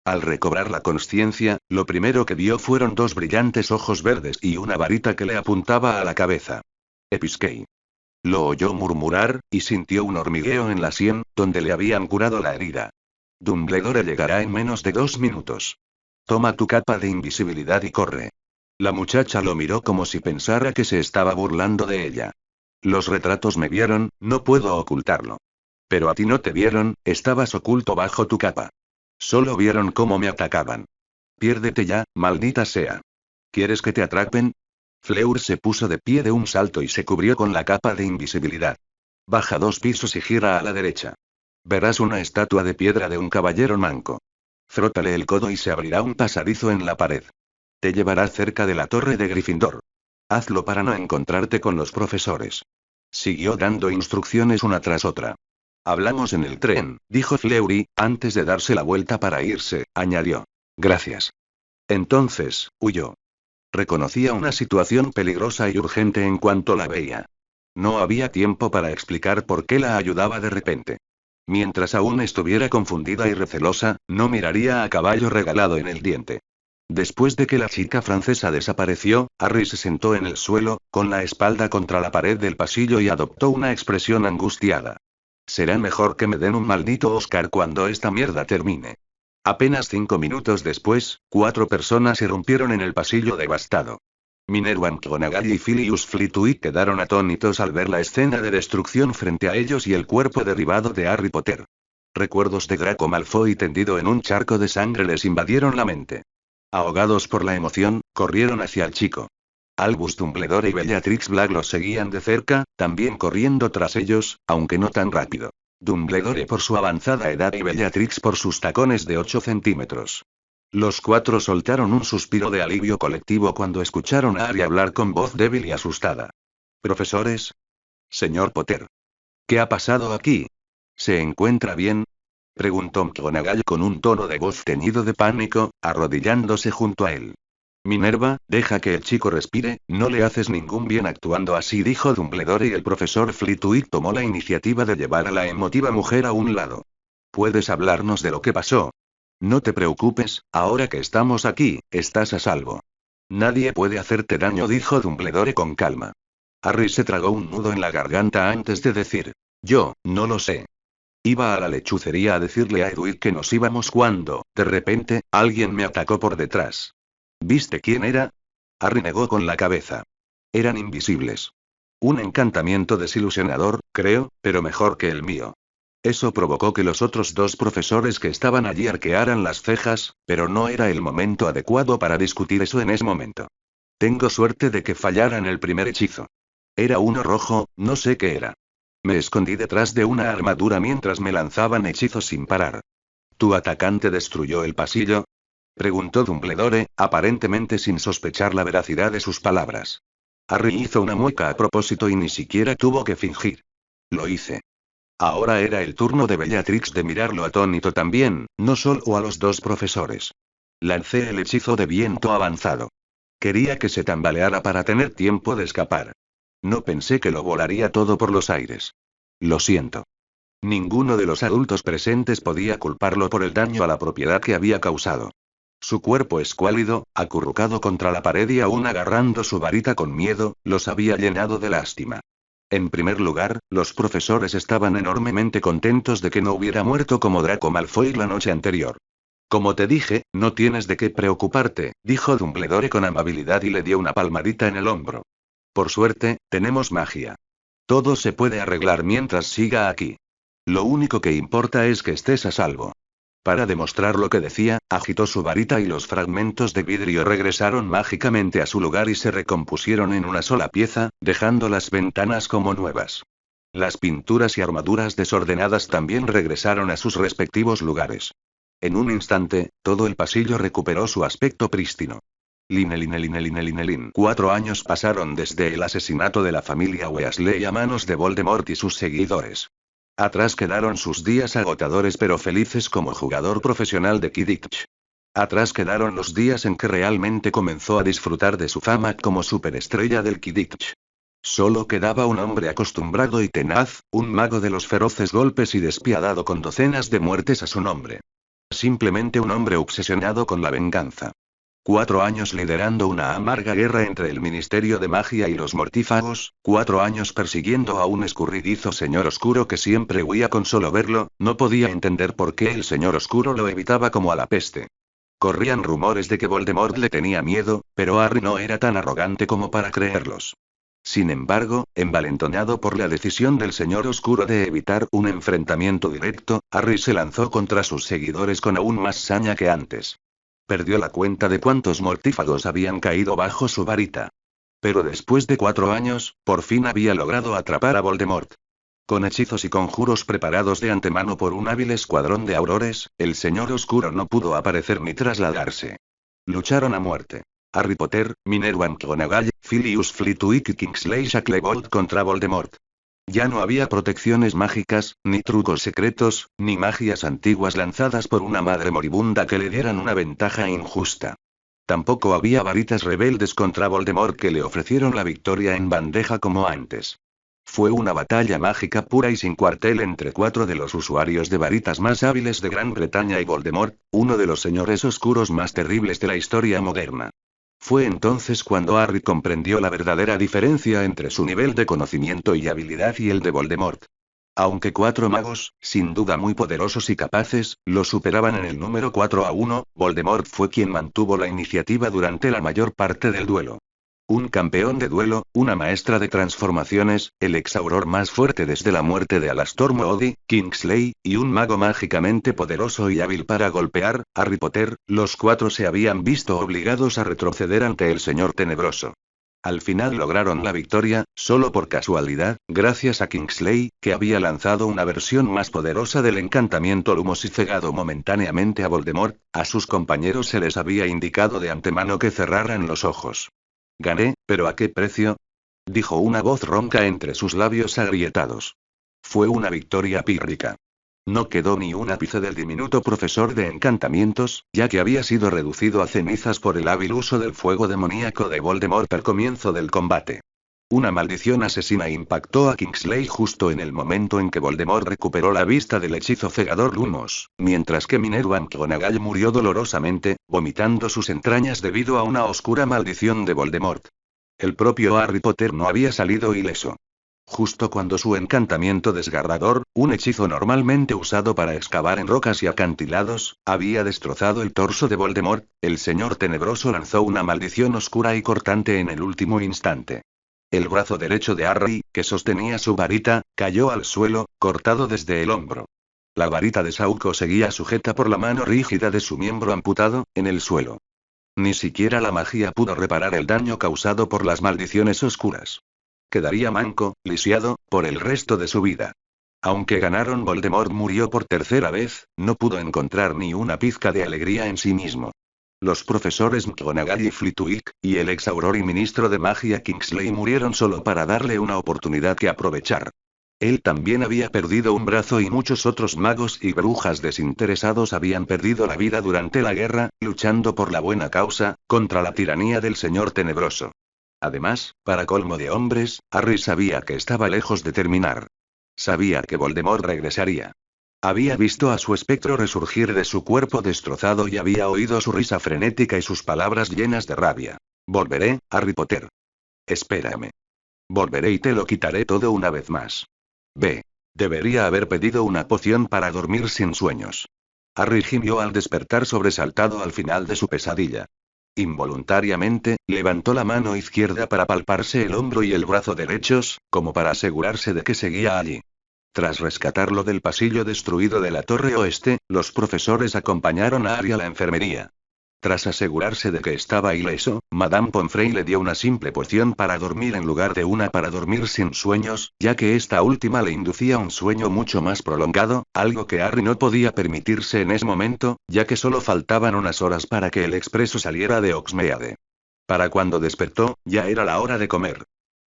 Al recobrar la consciencia, lo primero que vio fueron 2 brillantes ojos verdes y una varita que le apuntaba a la cabeza. Episkei. Lo oyó murmurar, y sintió un hormigueo en la sien, donde le habían curado la herida. Dumbledore llegará en menos de 2 minutos. Toma tu capa de invisibilidad y corre. La muchacha lo miró como si pensara que se estaba burlando de ella. Los retratos me vieron, no puedo ocultarlo. Pero a ti no te vieron, estabas oculto bajo tu capa. Solo vieron cómo me atacaban. Piérdete ya, maldita sea. ¿Quieres que te atrapen? Fleur se puso de pie de un salto y se cubrió con la capa de invisibilidad. Baja 2 pisos y gira a la derecha. Verás una estatua de piedra de un caballero manco. Frótale el codo y se abrirá un pasadizo en la pared. Te llevará cerca de la torre de Gryffindor. Hazlo para no encontrarte con los profesores. Siguió dando instrucciones una tras otra. Hablamos en el tren, dijo Fleury, antes de darse la vuelta para irse, añadió. Gracias. Entonces, huyó. Reconocía una situación peligrosa y urgente en cuanto la veía. No había tiempo para explicar por qué la ayudaba de repente. Mientras aún estuviera confundida y recelosa, no miraría a caballo regalado en el diente. Después de que la chica francesa desapareció, Harry se sentó en el suelo, con la espalda contra la pared del pasillo y adoptó una expresión angustiada. Será mejor que me den un maldito Oscar cuando esta mierda termine. Apenas 5 minutos después, 4 personas irrumpieron en el pasillo devastado. Minerva McGonagall y Filius Flitwick quedaron atónitos al ver la escena de destrucción frente a ellos y el cuerpo derribado de Harry Potter. Recuerdos de Draco Malfoy tendido en un charco de sangre les invadieron la mente. Ahogados por la emoción, corrieron hacia el chico. Albus Dumbledore y Bellatrix Black los seguían de cerca, también corriendo tras ellos, aunque no tan rápido. Dumbledore por su avanzada edad y Bellatrix por sus tacones de 8 centímetros. Los 4 soltaron un suspiro de alivio colectivo cuando escucharon a Harry hablar con voz débil y asustada. ¿Profesores? Señor Potter. ¿Qué ha pasado aquí? ¿Se encuentra bien? Preguntó McGonagall con un tono de voz teñido de pánico, arrodillándose junto a él. Minerva, deja que el chico respire, no le haces ningún bien actuando así, dijo Dumbledore, y el profesor Flitwick tomó la iniciativa de llevar a la emotiva mujer a un lado. ¿Puedes hablarnos de lo que pasó? No te preocupes, ahora que estamos aquí, estás a salvo. Nadie puede hacerte daño, dijo Dumbledore con calma. Harry se tragó un nudo en la garganta antes de decir, yo, no lo sé. Iba a la lechucería a decirle a Edward que nos íbamos cuando, de repente, alguien me atacó por detrás. ¿Viste quién era? Harry negó con la cabeza. Eran invisibles. Un encantamiento desilusionador, creo, pero mejor que el mío. Eso provocó que los otros 2 profesores que estaban allí arquearan las cejas, pero no era el momento adecuado para discutir eso en ese momento. Tengo suerte de que fallaran el primer hechizo. Era uno rojo, no sé qué era. Me escondí detrás de una armadura mientras me lanzaban hechizos sin parar. ¿Tu atacante destruyó el pasillo? Preguntó Dumbledore, aparentemente sin sospechar la veracidad de sus palabras. Harry hizo una mueca a propósito y ni siquiera tuvo que fingir. Lo hice. Ahora era el turno de Bellatrix de mirarlo atónito también, no solo a los 2 profesores. Lancé el hechizo de viento avanzado. Quería que se tambaleara para tener tiempo de escapar. No pensé que lo volaría todo por los aires. Lo siento. Ninguno de los adultos presentes podía culparlo por el daño a la propiedad que había causado. Su cuerpo escuálido, acurrucado contra la pared y aún agarrando su varita con miedo, los había llenado de lástima. En primer lugar, los profesores estaban enormemente contentos de que no hubiera muerto como Draco Malfoy la noche anterior. Como te dije, no tienes de qué preocuparte, dijo Dumbledore con amabilidad y le dio una palmadita en el hombro. Por suerte, tenemos magia. Todo se puede arreglar mientras siga aquí. Lo único que importa es que estés a salvo. Para demostrar lo que decía, agitó su varita y los fragmentos de vidrio regresaron mágicamente a su lugar y se recompusieron en una sola pieza, dejando las ventanas como nuevas. Las pinturas y armaduras desordenadas también regresaron a sus respectivos lugares. En un instante, todo el pasillo recuperó su aspecto prístino. Line. 4 años pasaron desde el asesinato de la familia Weasley a manos de Voldemort y sus seguidores. Atrás quedaron sus días agotadores pero felices como jugador profesional de Quidditch. Atrás quedaron los días en que realmente comenzó a disfrutar de su fama como superestrella del Quidditch. Solo quedaba un hombre acostumbrado y tenaz, un mago de los feroces golpes y despiadado con docenas de muertes a su nombre. Simplemente un hombre obsesionado con la venganza. 4 años liderando una amarga guerra entre el Ministerio de Magia y los mortífagos, 4 años persiguiendo a un escurridizo señor oscuro que siempre huía con solo verlo, no podía entender por qué el señor oscuro lo evitaba como a la peste. Corrían rumores de que Voldemort le tenía miedo, pero Harry no era tan arrogante como para creerlos. Sin embargo, envalentonado por la decisión del señor oscuro de evitar un enfrentamiento directo, Harry se lanzó contra sus seguidores con aún más saña que antes. Perdió la cuenta de cuántos mortífagos habían caído bajo su varita. Pero después de 4 años, por fin había logrado atrapar a Voldemort. Con hechizos y conjuros preparados de antemano por un hábil escuadrón de aurores, el señor oscuro no pudo aparecer ni trasladarse. Lucharon a muerte. Harry Potter, Minerva McGonagall, Filius Flitwick y Kingsley Shacklebolt contra Voldemort. Ya no había protecciones mágicas, ni trucos secretos, ni magias antiguas lanzadas por una madre moribunda que le dieran una ventaja injusta. Tampoco había varitas rebeldes contra Voldemort que le ofrecieron la victoria en bandeja como antes. Fue una batalla mágica pura y sin cuartel entre 4 de los usuarios de varitas más hábiles de Gran Bretaña y Voldemort, uno de los señores oscuros más terribles de la historia moderna. Fue entonces cuando Harry comprendió la verdadera diferencia entre su nivel de conocimiento y habilidad y el de Voldemort. Aunque 4 magos, sin duda muy poderosos y capaces, lo superaban en el número 4-1, Voldemort fue quien mantuvo la iniciativa durante la mayor parte del duelo. Un campeón de duelo, una maestra de transformaciones, el exauror más fuerte desde la muerte de Alastor Moody, Kingsley, y un mago mágicamente poderoso y hábil para golpear, Harry Potter, los 4 se habían visto obligados a retroceder ante el Señor Tenebroso. Al final lograron la victoria, solo por casualidad, gracias a Kingsley, que había lanzado una versión más poderosa del encantamiento Lumos y cegado momentáneamente a Voldemort. A sus compañeros se les había indicado de antemano que cerraran los ojos. Gané, pero ¿a qué precio? Dijo una voz ronca entre sus labios agrietados. Fue una victoria pírrica. No quedó ni un ápice del diminuto profesor de encantamientos, ya que había sido reducido a cenizas por el hábil uso del fuego demoníaco de Voldemort al comienzo del combate. Una maldición asesina impactó a Kingsley justo en el momento en que Voldemort recuperó la vista del hechizo cegador Lumos, mientras que Minerva McGonagall murió dolorosamente, vomitando sus entrañas debido a una oscura maldición de Voldemort. El propio Harry Potter no había salido ileso. Justo cuando su encantamiento desgarrador, un hechizo normalmente usado para excavar en rocas y acantilados, había destrozado el torso de Voldemort, el señor tenebroso lanzó una maldición oscura y cortante en el último instante. El brazo derecho de Harry, que sostenía su varita, cayó al suelo, cortado desde el hombro. La varita de Sauco seguía sujeta por la mano rígida de su miembro amputado, en el suelo. Ni siquiera la magia pudo reparar el daño causado por las maldiciones oscuras. Quedaría manco, lisiado, por el resto de su vida. Aunque ganaron, Voldemort murió por tercera vez, no pudo encontrar ni una pizca de alegría en sí mismo. Los profesores McGonagall y Flitwick, y el exauror y ministro de magia Kingsley murieron solo para darle una oportunidad que aprovechar. Él también había perdido un brazo y muchos otros magos y brujas desinteresados habían perdido la vida durante la guerra, luchando por la buena causa, contra la tiranía del Señor Tenebroso. Además, para colmo de hombres, Harry sabía que estaba lejos de terminar. Sabía que Voldemort regresaría. Había visto a su espectro resurgir de su cuerpo destrozado y había oído su risa frenética y sus palabras llenas de rabia. Volveré, Harry Potter. Espérame. Volveré y te lo quitaré todo una vez más. Ve. Debería haber pedido una poción para dormir sin sueños. Harry gimió al despertar sobresaltado al final de su pesadilla. Involuntariamente, levantó la mano izquierda para palparse el hombro y el brazo derechos, como para asegurarse de que seguía allí. Tras rescatarlo del pasillo destruido de la torre oeste, los profesores acompañaron a Harry a la enfermería. Tras asegurarse de que estaba ileso, Madame Pomfrey le dio una simple poción para dormir en lugar de una para dormir sin sueños, ya que esta última le inducía un sueño mucho más prolongado, algo que Harry no podía permitirse en ese momento, ya que solo faltaban unas horas para que el expreso saliera de Hogsmeade. Para cuando despertó, ya era la hora de comer.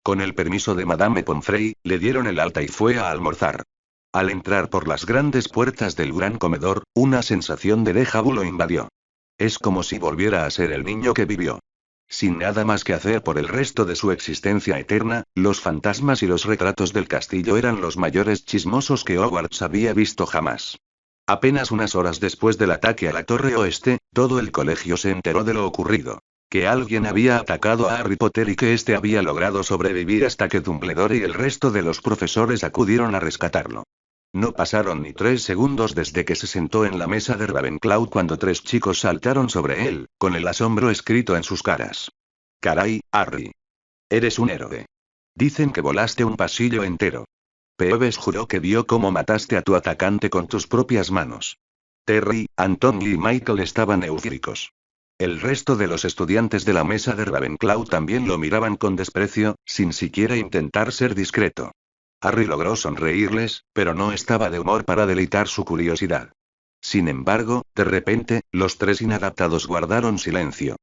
Con el permiso de Madame Pomfrey, le dieron el alta y fue a almorzar. Al entrar por las grandes puertas del gran comedor, una sensación de déjà vu lo invadió. Es como si volviera a ser el niño que vivió. Sin nada más que hacer por el resto de su existencia eterna, los fantasmas y los retratos del castillo eran los mayores chismosos que Hogwarts había visto jamás. Apenas unas horas después del ataque a la Torre Oeste, todo el colegio se enteró de lo ocurrido. Que alguien había atacado a Harry Potter y que éste había logrado sobrevivir hasta que Dumbledore y el resto de los profesores acudieron a rescatarlo. No pasaron ni 3 segundos desde que se sentó en la mesa de Ravenclaw cuando 3 chicos saltaron sobre él, con el asombro escrito en sus caras. «Caray, Harry. Eres un héroe. Dicen que volaste un pasillo entero. Peeves juró que vio cómo mataste a tu atacante con tus propias manos». Terry, Anthony y Michael estaban eufóricos. El resto de los estudiantes de la mesa de Ravenclaw también lo miraban con desprecio, sin siquiera intentar ser discreto. Harry logró sonreírles, pero no estaba de humor para deleitar su curiosidad. Sin embargo, de repente, los 3 inadaptados guardaron silencio.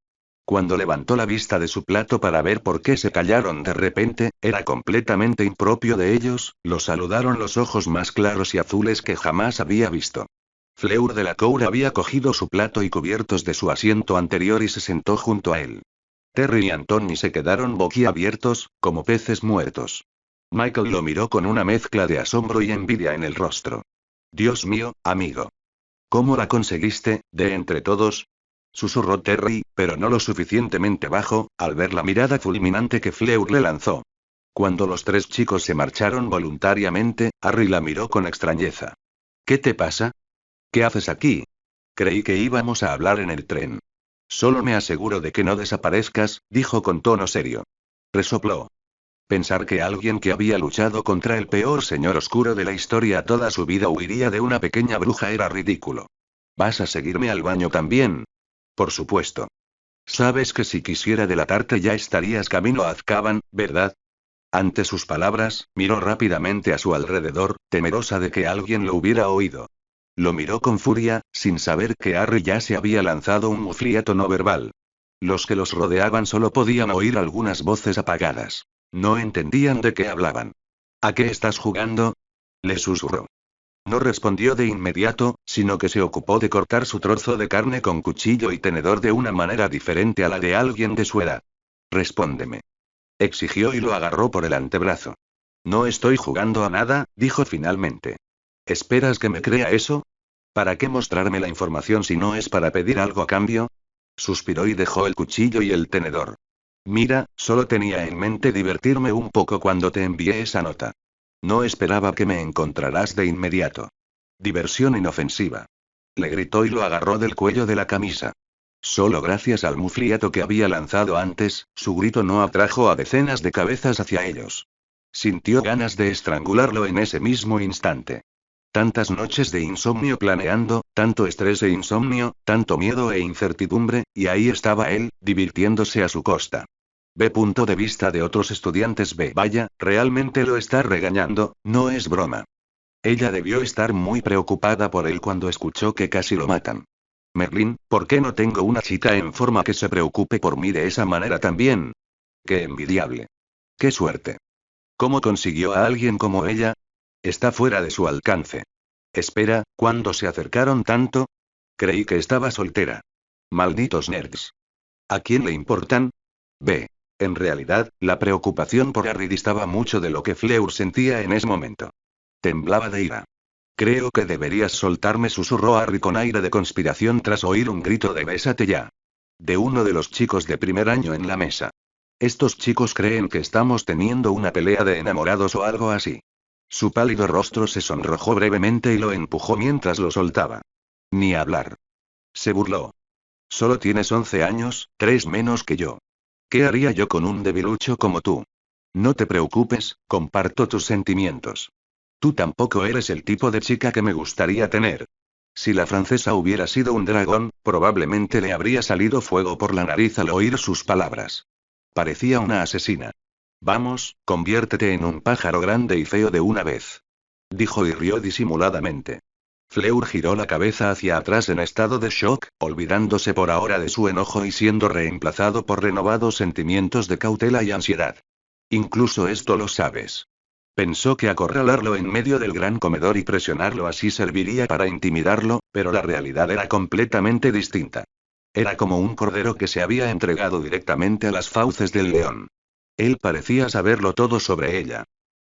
Cuando levantó la vista de su plato para ver por qué se callaron de repente, era completamente impropio de ellos, lo saludaron los ojos más claros y azules que jamás había visto. Fleur Delacour había cogido su plato y cubiertos de su asiento anterior y se sentó junto a él. Terry y Anthony se quedaron boquiabiertos, como peces muertos. Michael lo miró con una mezcla de asombro y envidia en el rostro. «Dios mío, amigo. ¿Cómo la conseguiste, de entre todos?», susurró Terry, pero no lo suficientemente bajo, al ver la mirada fulminante que Fleur le lanzó. Cuando los 3 chicos se marcharon voluntariamente, Harry la miró con extrañeza. «¿Qué te pasa? ¿Qué haces aquí? Creí que íbamos a hablar en el tren». «Solo me aseguro de que no desaparezcas», dijo con tono serio. Resopló. Pensar que alguien que había luchado contra el peor señor oscuro de la historia toda su vida huiría de una pequeña bruja era ridículo. «¿Vas a seguirme al baño también?». «Por supuesto. Sabes que si quisiera delatarte ya estarías camino a Azkaban, ¿verdad?». Ante sus palabras, miró rápidamente a su alrededor, temerosa de que alguien lo hubiera oído. Lo miró con furia, sin saber que Harry ya se había lanzado un mufliato no verbal. Los que los rodeaban solo podían oír algunas voces apagadas. No entendían de qué hablaban. «¿A qué estás jugando?», le susurró. No respondió de inmediato, sino que se ocupó de cortar su trozo de carne con cuchillo y tenedor de una manera diferente a la de alguien de su edad. «Respóndeme», exigió y lo agarró por el antebrazo. «No estoy jugando a nada», dijo finalmente. «¿Esperas que me crea eso? ¿Para qué mostrarme la información si no es para pedir algo a cambio?». Suspiró y dejó el cuchillo y el tenedor. «Mira, solo tenía en mente divertirme un poco cuando te envié esa nota. No esperaba que me encontrarás de inmediato». «Diversión inofensiva», le gritó y lo agarró del cuello de la camisa. Solo gracias al mufliato que había lanzado antes, su grito no atrajo a decenas de cabezas hacia ellos. Sintió ganas de estrangularlo en ese mismo instante. Tantas noches de insomnio planeando, tanto estrés e insomnio, tanto miedo e incertidumbre, y ahí estaba él, divirtiéndose a su costa. Ve punto de vista de otros estudiantes. Vaya, realmente lo está regañando, no es broma. Ella debió estar muy preocupada por él cuando escuchó que casi lo matan. «Merlín, ¿por qué no tengo una chica en forma que se preocupe por mí de esa manera también? Qué envidiable. Qué suerte. ¿Cómo consiguió a alguien como ella? Está fuera de su alcance». «Espera, ¿cuándo se acercaron tanto? Creí que estaba soltera». «Malditos nerds. ¿A quién le importan?». Ve. En realidad, la preocupación por Harry distaba mucho de lo que Fleur sentía en ese momento. Temblaba de ira. «Creo que deberías soltarme», susurró Harry con aire de conspiración tras oír un grito de «bésate ya», de uno de los chicos de primer año en la mesa. «Estos chicos creen que estamos teniendo una pelea de enamorados o algo así». Su pálido rostro se sonrojó brevemente y lo empujó mientras lo soltaba. «Ni hablar». Se burló. «Solo tienes 11 años, 3 menos que yo. ¿Qué haría yo con un debilucho como tú? No te preocupes, comparto tus sentimientos». Tú tampoco eres el tipo de chica que me gustaría tener. Si la francesa hubiera sido un dragón, probablemente le habría salido fuego por la nariz al oír sus palabras. Parecía una asesina. Vamos, conviértete en un pájaro grande y feo de una vez. Dijo y rió disimuladamente. Fleur giró la cabeza hacia atrás en estado de shock, olvidándose por ahora de su enojo y siendo reemplazado por renovados sentimientos de cautela y ansiedad. Incluso esto lo sabes. Pensó que acorralarlo en medio del gran comedor y presionarlo así serviría para intimidarlo, pero la realidad era completamente distinta. Era como un cordero que se había entregado directamente a las fauces del león. Él parecía saberlo todo sobre ella.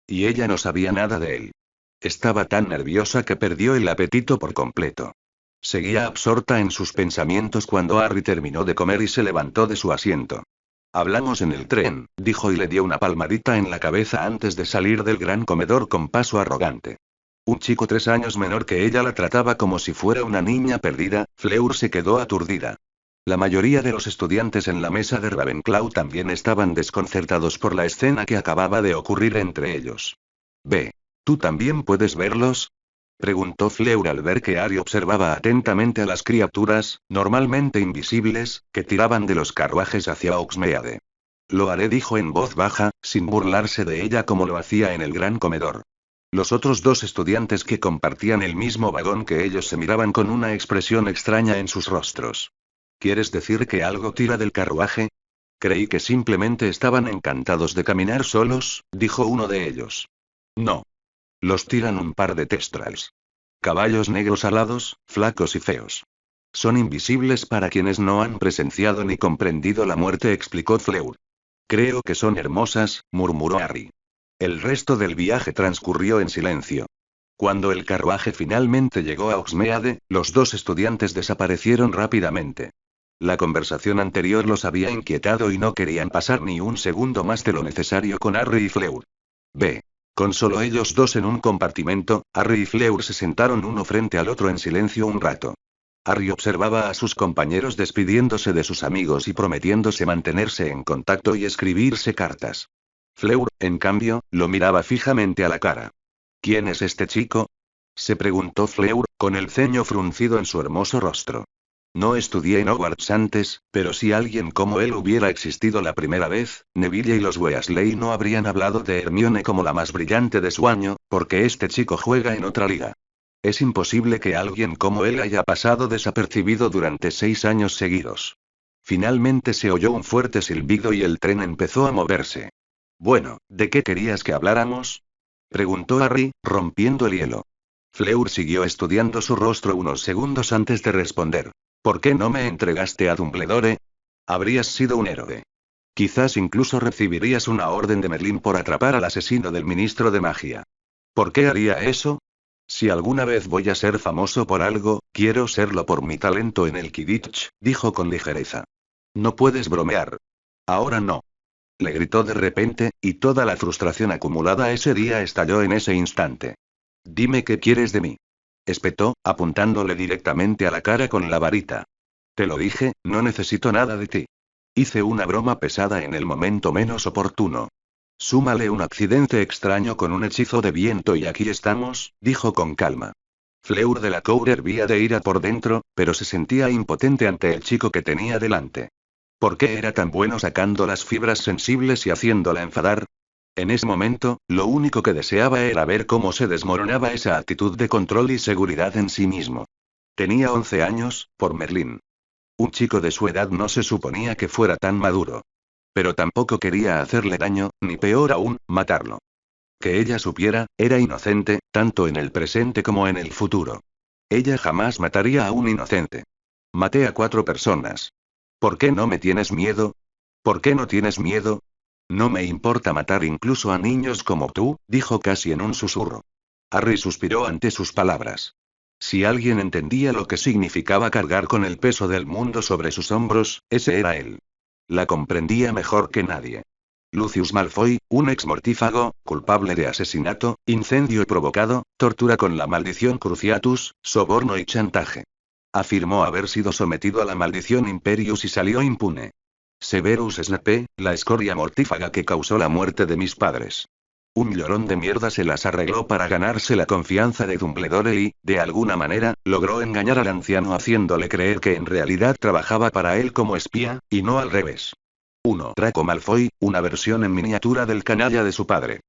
Y ella no sabía nada de él. Estaba tan nerviosa que perdió el apetito por completo. Seguía absorta en sus pensamientos cuando Harry terminó de comer y se levantó de su asiento. Hablamos en el tren, dijo y le dio una palmadita en la cabeza antes de salir del gran comedor con paso arrogante. Un chico 3 años menor que ella la trataba como si fuera una niña perdida. Fleur se quedó aturdida. La mayoría de los estudiantes en la mesa de Ravenclaw también estaban desconcertados por la escena que acababa de ocurrir entre ellos. Ve. ¿Tú también puedes verlos? Preguntó Fleur al ver que Harry observaba atentamente a las criaturas, normalmente invisibles, que tiraban de los carruajes hacia Hogsmeade. Lo haré, dijo en voz baja, sin burlarse de ella como lo hacía en el gran comedor. Los otros 2 estudiantes que compartían el mismo vagón que ellos se miraban con una expresión extraña en sus rostros. ¿Quieres decir que algo tira del carruaje? Creí que simplemente estaban encantados de caminar solos, dijo uno de ellos. No. Los tiran un par de testrals. Caballos negros alados, flacos y feos. Son invisibles para quienes no han presenciado ni comprendido la muerte, explicó Fleur. Creo que son hermosas, murmuró Harry. El resto del viaje transcurrió en silencio. Cuando el carruaje finalmente llegó a Hogsmeade, los 2 estudiantes desaparecieron rápidamente. La conversación anterior los había inquietado y no querían pasar ni un segundo más de lo necesario con Harry y Fleur. B. Con solo ellos 2 en un compartimento, Harry y Fleur se sentaron uno frente al otro en silencio un rato. Harry observaba a sus compañeros despidiéndose de sus amigos y prometiéndose mantenerse en contacto y escribirse cartas. Fleur, en cambio, lo miraba fijamente a la cara. ¿Quién es este chico? Se preguntó Fleur, con el ceño fruncido en su hermoso rostro. No estudié en Hogwarts antes, pero si alguien como él hubiera existido la primera vez, Neville y los Weasley no habrían hablado de Hermione como la más brillante de su año, porque este chico juega en otra liga. Es imposible que alguien como él haya pasado desapercibido durante 6 años seguidos. Finalmente se oyó un fuerte silbido y el tren empezó a moverse. Bueno, ¿de qué querías que habláramos? Preguntó Harry, rompiendo el hielo. Fleur siguió estudiando su rostro unos segundos antes de responder. ¿Por qué no me entregaste a Dumbledore? Habrías sido un héroe. Quizás incluso recibirías una orden de Merlín por atrapar al asesino del ministro de magia. ¿Por qué haría eso? Si alguna vez voy a ser famoso por algo, quiero serlo por mi talento en el Quidditch, dijo con ligereza. No puedes bromear. Ahora no. Le gritó de repente, y toda la frustración acumulada ese día estalló en ese instante. Dime qué quieres de mí. Espetó, apuntándole directamente a la cara con la varita. Te lo dije, no necesito nada de ti. Hice una broma pesada en el momento menos oportuno. Súmale un accidente extraño con un hechizo de viento y aquí estamos, dijo con calma. Fleur de la Cour hervía de ira por dentro, pero se sentía impotente ante el chico que tenía delante. ¿Por qué era tan bueno sacando las fibras sensibles y haciéndola enfadar? En ese momento, lo único que deseaba era ver cómo se desmoronaba esa actitud de control y seguridad en sí mismo. Tenía 11 años, por Merlín. Un chico de su edad no se suponía que fuera tan maduro. Pero tampoco quería hacerle daño, ni peor aún, matarlo. Que ella supiera, era inocente, tanto en el presente como en el futuro. Ella jamás mataría a un inocente. Maté a 4 personas. ¿Por qué no me tienes miedo? ¿Por qué no tienes miedo? No me importa matar incluso a niños como tú, dijo casi en un susurro. Harry suspiró ante sus palabras. Si alguien entendía lo que significaba cargar con el peso del mundo sobre sus hombros, ese era él. La comprendía mejor que nadie. Lucius Malfoy, un ex mortífago, culpable de asesinato, incendio provocado, tortura con la maldición Cruciatus, soborno y chantaje. Afirmó haber sido sometido a la maldición Imperius y salió impune. Severus Snape, la escoria mortífaga que causó la muerte de mis padres. Un llorón de mierda se las arregló para ganarse la confianza de Dumbledore y, de alguna manera, logró engañar al anciano haciéndole creer que en realidad trabajaba para él como espía, y no al revés. 1. Draco Malfoy, una versión en miniatura del canalla de su padre.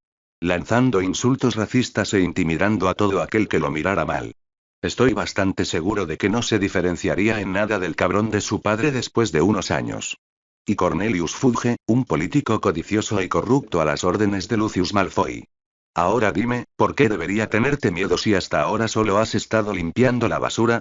Lanzando insultos racistas e intimidando a todo aquel que lo mirara mal. Estoy bastante seguro de que no se diferenciaría en nada del cabrón de su padre después de unos años. Y Cornelius Fudge, un político codicioso y corrupto a las órdenes de Lucius Malfoy. Ahora dime, ¿por qué debería tenerte miedo si hasta ahora solo has estado limpiando la basura?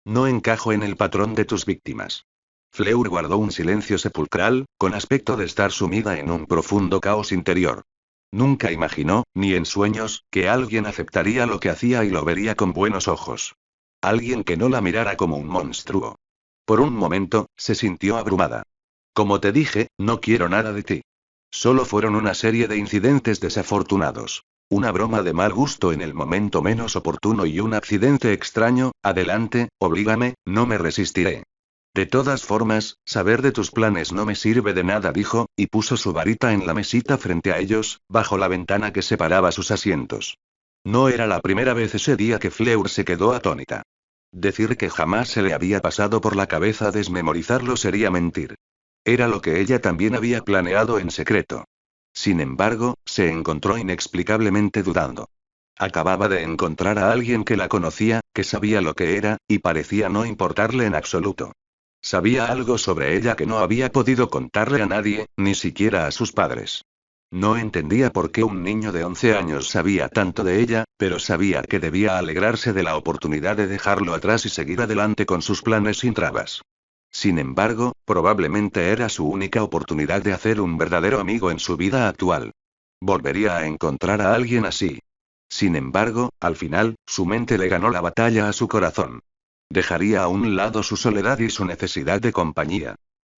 No encajo en el patrón de tus víctimas. Fleur guardó un silencio sepulcral, con aspecto de estar sumida en un profundo caos interior. Nunca imaginó, ni en sueños, que alguien aceptaría lo que hacía y lo vería con buenos ojos. Alguien que no la mirara como un monstruo. Por un momento, se sintió abrumada. Como te dije, no quiero nada de ti. Solo fueron una serie de incidentes desafortunados. Una broma de mal gusto en el momento menos oportuno y un accidente extraño. Adelante, oblígame, no me resistiré. De todas formas, saber de tus planes no me sirve de nada, dijo, y puso su varita en la mesita frente a ellos, bajo la ventana que separaba sus asientos. No era la primera vez ese día que Fleur se quedó atónita. Decir que jamás se le había pasado por la cabeza desmemorizarlo sería mentir. Era lo que ella también había planeado en secreto. Sin embargo, se encontró inexplicablemente dudando. Acababa de encontrar a alguien que la conocía, que sabía lo que era, y parecía no importarle en absoluto. Sabía algo sobre ella que no había podido contarle a nadie, ni siquiera a sus padres. No entendía por qué un niño de 11 años sabía tanto de ella, pero sabía que debía alegrarse de la oportunidad de dejarlo atrás y seguir adelante con sus planes sin trabas. Sin embargo, probablemente era su única oportunidad de hacer un verdadero amigo en su vida actual. Volvería a encontrar a alguien así. Sin embargo, al final, su mente le ganó la batalla a su corazón. Dejaría a un lado su soledad y su necesidad de compañía.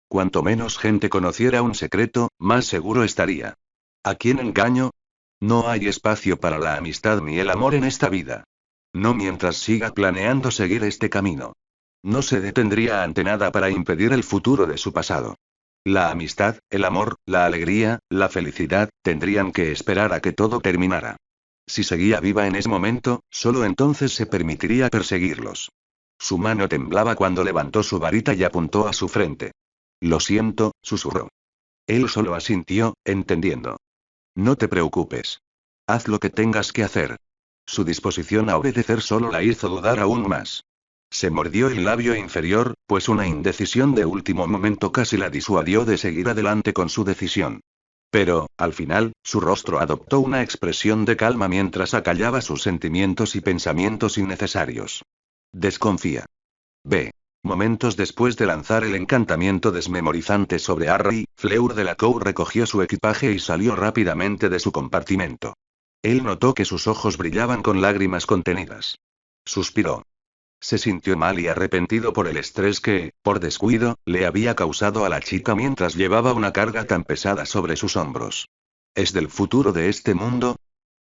Cuanto menos gente conociera un secreto, más seguro estaría. ¿A quién engaño? No hay espacio para la amistad ni el amor en esta vida. No mientras siga planeando seguir este camino. No se detendría ante nada para impedir el futuro de su pasado. La amistad, el amor, la alegría, la felicidad, tendrían que esperar a que todo terminara. Si seguía viva en ese momento, solo entonces se permitiría perseguirlos. Su mano temblaba cuando levantó su varita y apuntó a su frente. Lo siento, susurró. Él solo asintió, entendiendo. No te preocupes. Haz lo que tengas que hacer. Su disposición a obedecer solo la hizo dudar aún más. Se mordió el labio inferior, pues una indecisión de último momento casi la disuadió de seguir adelante con su decisión. Pero, al final, su rostro adoptó una expresión de calma mientras acallaba sus sentimientos y pensamientos innecesarios. Desconfía. B. Momentos después de lanzar el encantamiento desmemorizante sobre Harry, Fleur Delacour recogió su equipaje y salió rápidamente de su compartimento. Él notó que sus ojos brillaban con lágrimas contenidas. Suspiró. Se sintió mal y arrepentido por el estrés que, por descuido, le había causado a la chica mientras llevaba una carga tan pesada sobre sus hombros. ¿Es del futuro de este mundo?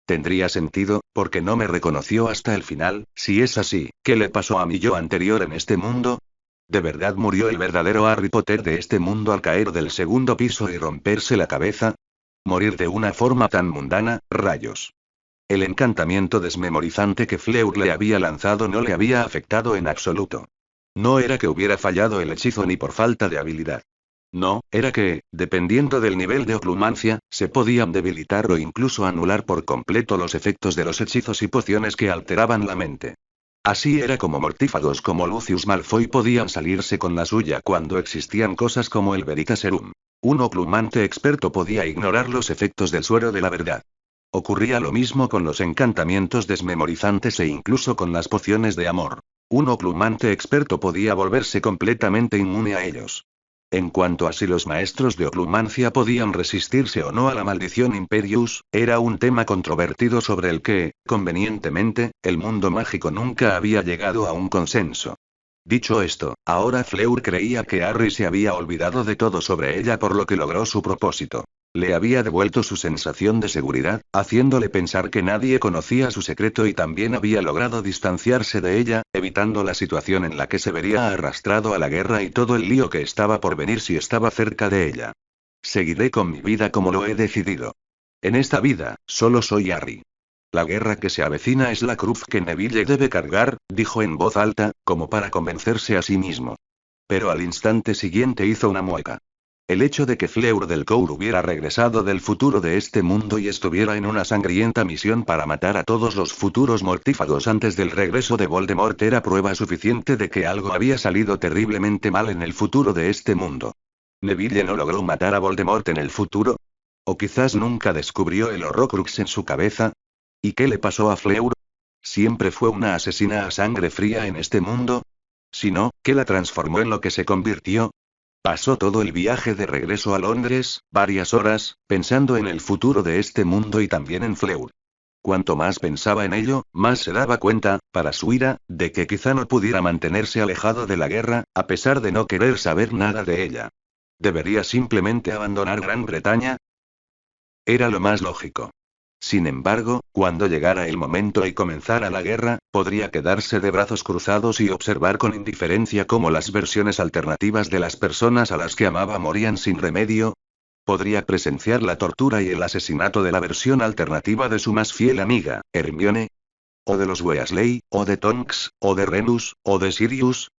Tendría sentido, porque no me reconoció hasta el final. Si es así, ¿qué le pasó a mi yo anterior en este mundo? ¿De verdad murió el verdadero Harry Potter de este mundo al caer del segundo piso y romperse la cabeza? Morir de una forma tan mundana, rayos. El encantamiento desmemorizante que Fleur le había lanzado no le había afectado en absoluto. No era que hubiera fallado el hechizo ni por falta de habilidad. No, era que, dependiendo del nivel de oclumancia, se podían debilitar o incluso anular por completo los efectos de los hechizos y pociones que alteraban la mente. Así era como mortífagos como Lucius Malfoy podían salirse con la suya cuando existían cosas como el Veritaserum. Un oclumante experto podía ignorar los efectos del suero de la verdad. Ocurría lo mismo con los encantamientos desmemorizantes e incluso con las pociones de amor. Un oclumante experto podía volverse completamente inmune a ellos. En cuanto a si los maestros de oclumancia podían resistirse o no a la maldición Imperius, era un tema controvertido sobre el que, convenientemente, el mundo mágico nunca había llegado a un consenso. Dicho esto, ahora Fleur creía que Harry se había olvidado de todo sobre ella por lo que logró su propósito. Le había devuelto su sensación de seguridad, haciéndole pensar que nadie conocía su secreto y también había logrado distanciarse de ella, evitando la situación en la que se vería arrastrado a la guerra y todo el lío que estaba por venir si estaba cerca de ella. Seguiré con mi vida como lo he decidido. En esta vida, solo soy Harry. La guerra que se avecina es la cruz que Neville debe cargar, dijo en voz alta, como para convencerse a sí mismo. Pero al instante siguiente hizo una mueca. El hecho de que Fleur Delacour hubiera regresado del futuro de este mundo y estuviera en una sangrienta misión para matar a todos los futuros mortífagos antes del regreso de Voldemort era prueba suficiente de que algo había salido terriblemente mal en el futuro de este mundo. ¿Neville no logró matar a Voldemort en el futuro? ¿O quizás nunca descubrió el Horrocrux en su cabeza? ¿Y qué le pasó a Fleur? ¿Siempre fue una asesina a sangre fría en este mundo? Si no, ¿qué la transformó en lo que se convirtió? Pasó todo el viaje de regreso a Londres, varias horas, pensando en el futuro de este mundo y también en Fleur. Cuanto más pensaba en ello, más se daba cuenta, para su ira, de que quizá no pudiera mantenerse alejado de la guerra, a pesar de no querer saber nada de ella. ¿Debería simplemente abandonar Gran Bretaña? Era lo más lógico. Sin embargo, cuando llegara el momento y comenzara la guerra, podría quedarse de brazos cruzados y observar con indiferencia cómo las versiones alternativas de las personas a las que amaba morían sin remedio. Podría presenciar la tortura y el asesinato de la versión alternativa de su más fiel amiga, Hermione. O de los Weasley, o de Tonks, o de Remus, o de Sirius.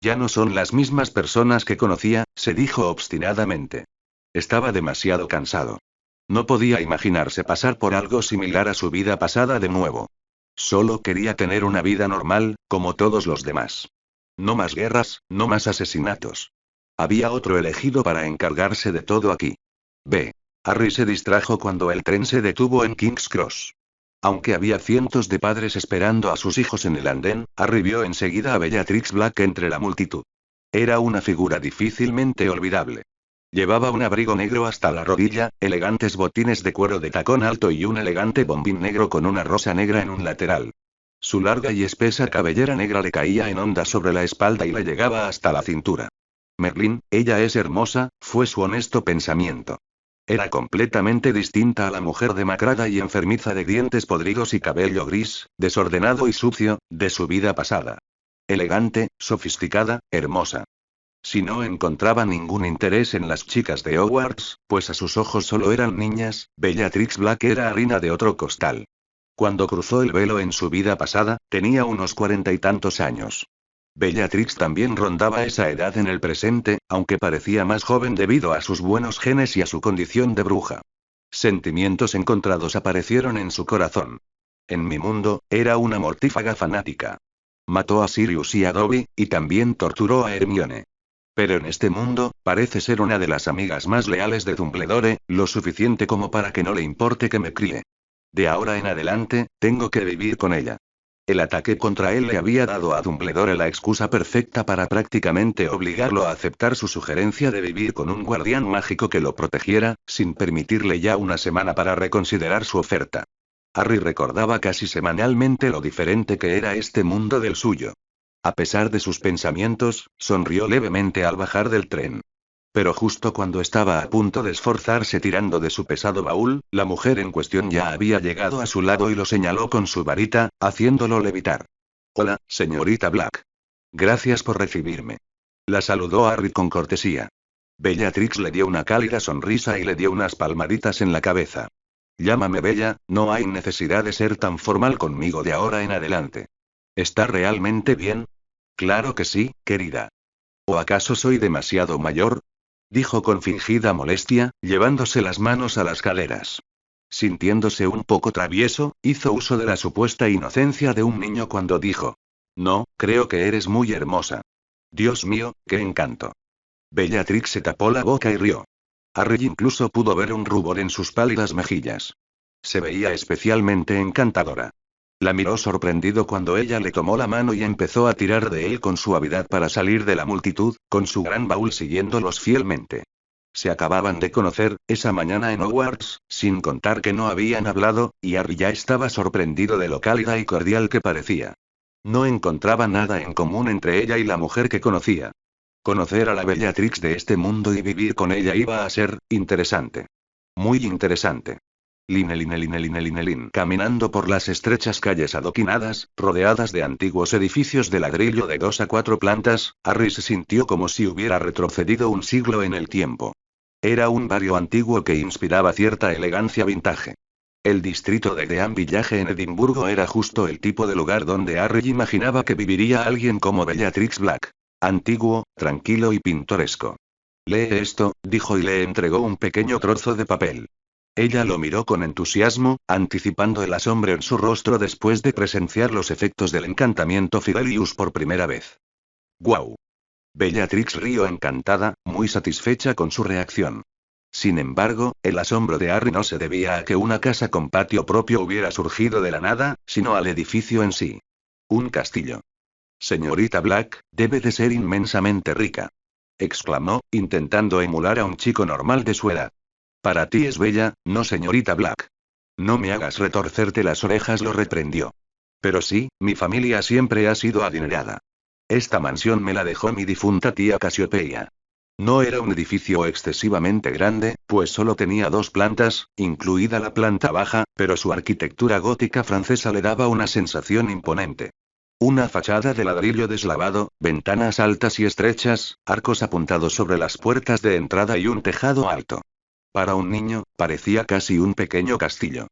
Ya no son las mismas personas que conocía, se dijo obstinadamente. Estaba demasiado cansado. No podía imaginarse pasar por algo similar a su vida pasada de nuevo. Solo quería tener una vida normal, como todos los demás. No más guerras, no más asesinatos. Había otro elegido para encargarse de todo aquí. Harry se distrajo cuando el tren se detuvo en King's Cross. Aunque había cientos de padres esperando a sus hijos en el andén, Harry vio enseguida a Bellatrix Black entre la multitud. Era una figura difícilmente olvidable. Llevaba un abrigo negro hasta la rodilla, elegantes botines de cuero de tacón alto y un elegante bombín negro con una rosa negra en un lateral. Su larga y espesa cabellera negra le caía en ondas sobre la espalda y le llegaba hasta la cintura. Merlín, ella es hermosa, fue su honesto pensamiento. Era completamente distinta a la mujer demacrada y enfermiza de dientes podridos y cabello gris, desordenado y sucio, de su vida pasada. Elegante, sofisticada, hermosa. Si no encontraba ningún interés en las chicas de Hogwarts, pues a sus ojos solo eran niñas, Bellatrix Black era harina de otro costal. Cuando cruzó el velo en su vida pasada, tenía unos 40 y tantos años. Bellatrix también rondaba esa edad en el presente, aunque parecía más joven debido a sus buenos genes y a su condición de bruja. Sentimientos encontrados aparecieron en su corazón. En mi mundo, era una mortífaga fanática. Mató a Sirius y a Dobby, y también torturó a Hermione. Pero en este mundo, parece ser una de las amigas más leales de Dumbledore, lo suficiente como para que no le importe que me críe. De ahora en adelante, tengo que vivir con ella. El ataque contra él le había dado a Dumbledore la excusa perfecta para prácticamente obligarlo a aceptar su sugerencia de vivir con un guardián mágico que lo protegiera, sin permitirle ya una semana para reconsiderar su oferta. Harry recordaba casi semanalmente lo diferente que era este mundo del suyo. A pesar de sus pensamientos, sonrió levemente al bajar del tren. Pero justo cuando estaba a punto de esforzarse tirando de su pesado baúl, la mujer en cuestión ya había llegado a su lado y lo señaló con su varita, haciéndolo levitar. Hola, señorita Black. Gracias por recibirme. La saludó Harry con cortesía. Bellatrix le dio una cálida sonrisa y le dio unas palmaditas en la cabeza. Llámame Bella, no hay necesidad de ser tan formal conmigo de ahora en adelante. ¿Está realmente bien? Claro que sí, querida. ¿O acaso soy demasiado mayor? Dijo con fingida molestia, llevándose las manos a las caderas. Sintiéndose un poco travieso, hizo uso de la supuesta inocencia de un niño cuando dijo: No, creo que eres muy hermosa. Dios mío, qué encanto. Bellatrix se tapó la boca y rió. Harry incluso pudo ver un rubor en sus pálidas mejillas. Se veía especialmente encantadora. La miró sorprendido cuando ella le tomó la mano y empezó a tirar de él con suavidad para salir de la multitud, con su gran baúl siguiéndolos fielmente. Se acababan de conocer, esa mañana en Hogwarts, sin contar que no habían hablado, y Harry ya estaba sorprendido de lo cálida y cordial que parecía. No encontraba nada en común entre ella y la mujer que conocía. Conocer a la Bellatrix de este mundo y vivir con ella iba a ser interesante. Muy interesante. Caminando por las estrechas calles adoquinadas, rodeadas de antiguos edificios de ladrillo de 2 a 4 plantas, Harry se sintió como si hubiera retrocedido un siglo en el tiempo. Era un barrio antiguo que inspiraba cierta elegancia vintage. El distrito de Dean Village en Edimburgo era justo el tipo de lugar donde Harry imaginaba que viviría alguien como Bellatrix Black. Antiguo, tranquilo y pintoresco. Lee esto, dijo y le entregó un pequeño trozo de papel. Ella lo miró con entusiasmo, anticipando el asombro en su rostro después de presenciar los efectos del encantamiento Fidelius por primera vez. ¡Guau! Bellatrix rió encantada, muy satisfecha con su reacción. Sin embargo, el asombro de Harry no se debía a que una casa con patio propio hubiera surgido de la nada, sino al edificio en sí. Un castillo. Señorita Black, debe de ser inmensamente rica. Exclamó, intentando emular a un chico normal de su edad. Para ti es bella, ¿no, señorita Black? No me hagas retorcerte las orejas, lo reprendió. Pero sí, mi familia siempre ha sido adinerada. Esta mansión me la dejó mi difunta tía Casiopeia. No era un edificio excesivamente grande, pues solo tenía 2 plantas, incluida la planta baja, pero su arquitectura gótica francesa le daba una sensación imponente. Una fachada de ladrillo deslavado, ventanas altas y estrechas, arcos apuntados sobre las puertas de entrada y un tejado alto. Para un niño, parecía casi un pequeño castillo.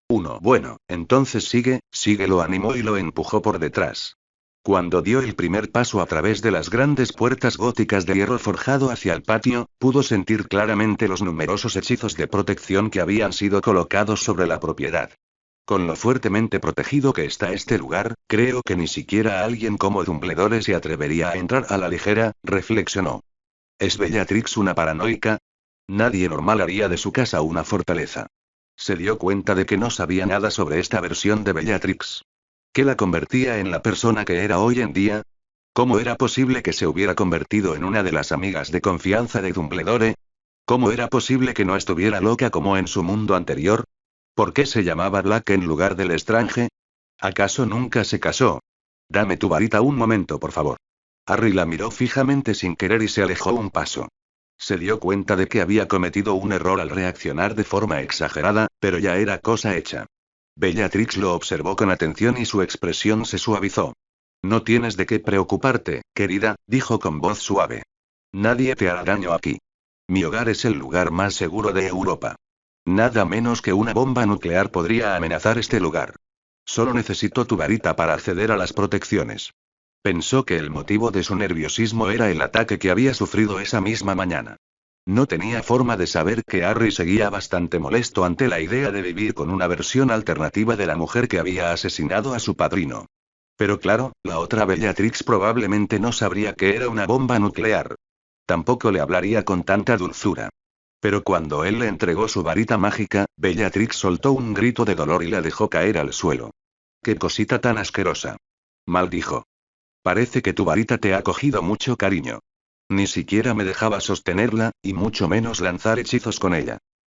Bueno, entonces sigue, lo animó y lo empujó por detrás. Cuando dio el primer paso a través de las grandes puertas góticas de hierro forjado hacia el patio, pudo sentir claramente los numerosos hechizos de protección que habían sido colocados sobre la propiedad. Con lo fuertemente protegido que está este lugar, creo que ni siquiera alguien como Dumbledore se atrevería a entrar a la ligera, reflexionó. ¿Es Bellatrix una paranoica? Nadie normal haría de su casa una fortaleza. Se dio cuenta de que no sabía nada sobre esta versión de Bellatrix. ¿Qué la convertía en la persona que era hoy en día? ¿Cómo era posible que se hubiera convertido en una de las amigas de confianza de Dumbledore? ¿Cómo era posible que no estuviera loca como en su mundo anterior? ¿Por qué se llamaba Black en lugar del Lestrange? ¿Acaso nunca se casó? Dame tu varita un momento, por favor. Harry la miró fijamente sin querer y se alejó un paso. Se dio cuenta de que había cometido un error al reaccionar de forma exagerada, pero ya era cosa hecha. Bellatrix lo observó con atención y su expresión se suavizó. No tienes de qué preocuparte, querida, dijo con voz suave. Nadie te hará daño aquí. Mi hogar es el lugar más seguro de Europa. Nada menos que una bomba nuclear podría amenazar este lugar. Solo necesito tu varita para acceder a las protecciones. Pensó que el motivo de su nerviosismo era el ataque que había sufrido esa misma mañana. No tenía forma de saber que Harry seguía bastante molesto ante la idea de vivir con una versión alternativa de la mujer que había asesinado a su padrino. Pero claro, la otra Bellatrix probablemente no sabría que era una bomba nuclear. Tampoco le hablaría con tanta dulzura. Pero cuando él le entregó su varita mágica, Bellatrix soltó un grito de dolor y la dejó caer al suelo. ¡Qué cosita tan asquerosa! Maldijo. Parece que tu varita te ha cogido mucho cariño. Ni siquiera me dejaba sostenerla, y mucho menos lanzar hechizos con ella.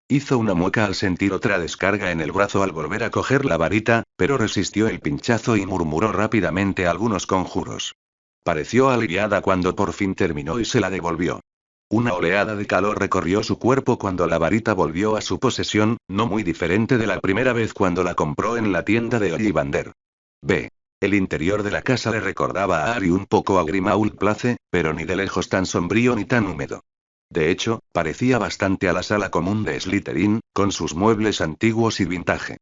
Hizo una mueca al sentir otra descarga en el brazo al volver a coger la varita, pero resistió el pinchazo y murmuró rápidamente algunos conjuros. Pareció aliviada cuando por fin terminó y se la devolvió. Una oleada de calor recorrió su cuerpo cuando la varita volvió a su posesión, no muy diferente de la primera vez cuando la compró en la tienda de Ollivander. B. El interior de la casa le recordaba a Harry un poco a Grimmauld Place, pero ni de lejos tan sombrío ni tan húmedo. De hecho, parecía bastante a la sala común de Slytherin, con sus muebles antiguos y vintage.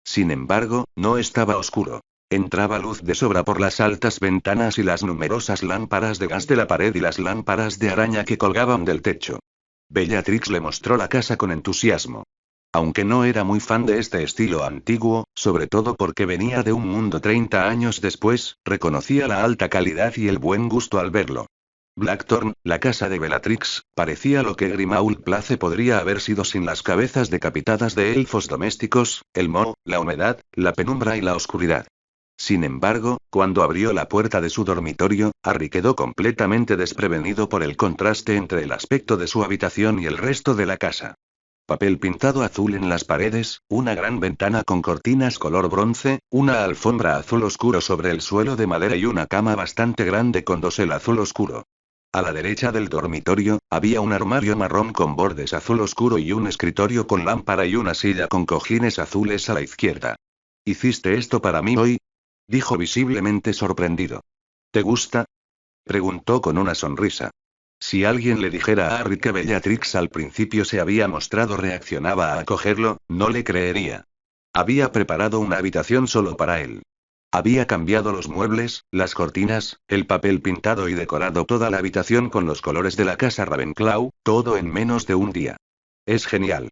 Sin embargo, no estaba oscuro. Entraba luz de sobra por las altas ventanas y las numerosas lámparas de gas de la pared y las lámparas de araña que colgaban del techo. Bellatrix le mostró la casa con entusiasmo. Aunque no era muy fan de este estilo antiguo, sobre todo porque venía de un mundo 30 años después, reconocía la alta calidad y el buen gusto al verlo. Blackthorn, la casa de Bellatrix, parecía lo que Grimmauld Place podría haber sido sin las cabezas decapitadas de elfos domésticos, el moho, la humedad, la penumbra y la oscuridad. Sin embargo, cuando abrió la puerta de su dormitorio, Harry quedó completamente desprevenido por el contraste entre el aspecto de su habitación y el resto de la casa. Papel pintado azul en las paredes, una gran ventana con cortinas color bronce, una alfombra azul oscuro sobre el suelo de madera y una cama bastante grande con dosel azul oscuro. A la derecha del dormitorio, había un armario marrón con bordes azul oscuro y un escritorio con lámpara y una silla con cojines azules a la izquierda. ¿Hiciste esto para mí hoy?, dijo visiblemente sorprendido. ¿Te gusta?, preguntó con una sonrisa. Si alguien le dijera a Harry que Bellatrix al principio se había mostrado reaccionaba a acogerlo, no le creería. Había preparado una habitación solo para él. Había cambiado los muebles, las cortinas, el papel pintado y decorado toda la habitación con los colores de la casa Ravenclaw, todo en menos de un día. Es genial.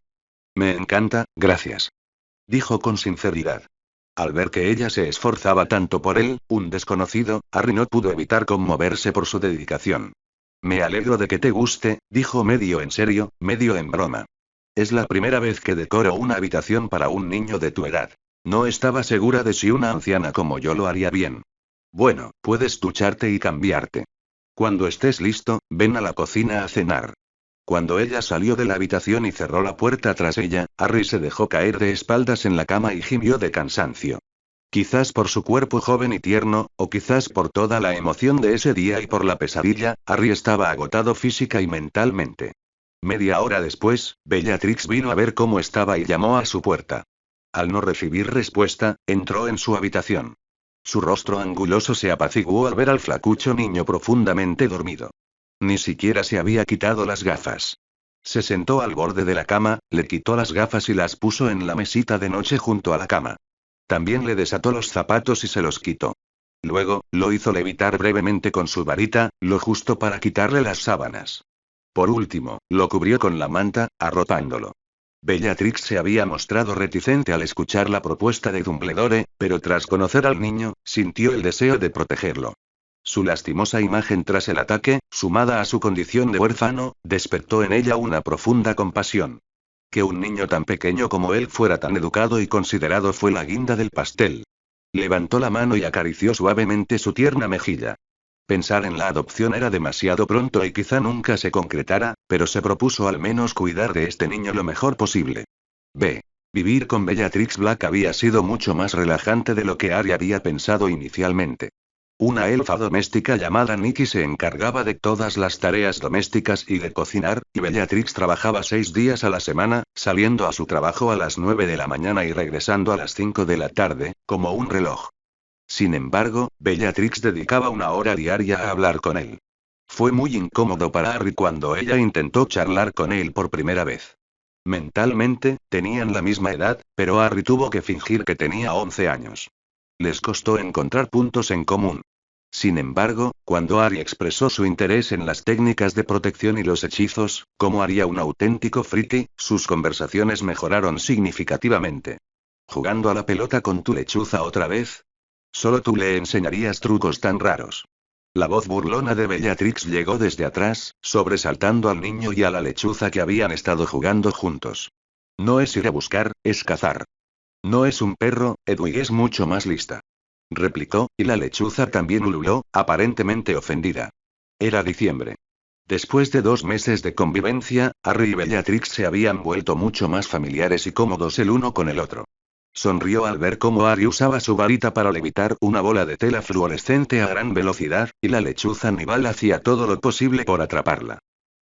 Me encanta, gracias. Dijo con sinceridad. Al ver que ella se esforzaba tanto por él, un desconocido, Harry no pudo evitar conmoverse por su dedicación. Me alegro de que te guste, dijo medio en serio, medio en broma. Es la primera vez que decoro una habitación para un niño de tu edad. No estaba segura de si una anciana como yo lo haría bien. Bueno, puedes ducharte y cambiarte. Cuando estés listo, ven a la cocina a cenar. Cuando ella salió de la habitación y cerró la puerta tras ella, Harry se dejó caer de espaldas en la cama y gimió de cansancio. Quizás por su cuerpo joven y tierno, o quizás por toda la emoción de ese día y por la pesadilla, Harry estaba agotado física y mentalmente. Media hora después, Bellatrix vino a ver cómo estaba y llamó a su puerta. Al no recibir respuesta, entró en su habitación. Su rostro anguloso se apaciguó al ver al flacucho niño profundamente dormido. Ni siquiera se había quitado las gafas. Se sentó al borde de la cama, le quitó las gafas y las puso en la mesita de noche junto a la cama. También le desató los zapatos y se los quitó. Luego, lo hizo levitar brevemente con su varita, lo justo para quitarle las sábanas. Por último, lo cubrió con la manta, arropándolo. Bellatrix se había mostrado reticente al escuchar la propuesta de Dumbledore, pero tras conocer al niño, sintió el deseo de protegerlo. Su lastimosa imagen tras el ataque, sumada a su condición de huérfano, despertó en ella una profunda compasión. Que un niño tan pequeño como él fuera tan educado y considerado fue la guinda del pastel. Levantó la mano y acarició suavemente su tierna mejilla. Pensar en la adopción era demasiado pronto y quizá nunca se concretara, pero se propuso al menos cuidar de este niño lo mejor posible. B. Vivir con Bellatrix Black había sido mucho más relajante de lo que Harry había pensado inicialmente. Una elfa doméstica llamada Nikki se encargaba de todas las tareas domésticas y de cocinar, y Bellatrix trabajaba 6 días a la semana, saliendo a su trabajo a las 9 de la mañana y regresando a las 5 de la tarde, como un reloj. Sin embargo, Bellatrix dedicaba 1 hora diaria a hablar con él. Fue muy incómodo para Harry cuando ella intentó charlar con él por primera vez. Mentalmente, tenían la misma edad, pero Harry tuvo que fingir que tenía 11 años. Les costó encontrar puntos en común. Sin embargo, cuando Harry expresó su interés en las técnicas de protección y los hechizos, como haría un auténtico friki, sus conversaciones mejoraron significativamente. ¿Jugando a la pelota con tu lechuza otra vez? Solo tú le enseñarías trucos tan raros. La voz burlona de Bellatrix llegó desde atrás, sobresaltando al niño y a la lechuza que habían estado jugando juntos. No es ir a buscar, es cazar. No es un perro, Hedwig es mucho más lista. Replicó, y la lechuza también ululó, aparentemente ofendida. Era diciembre. Después de 2 meses de convivencia, Harry y Bellatrix se habían vuelto mucho más familiares y cómodos el uno con el otro. Sonrió al ver cómo Harry usaba su varita para levitar una bola de tela fluorescente a gran velocidad, y la lechuza Nival hacía todo lo posible por atraparla.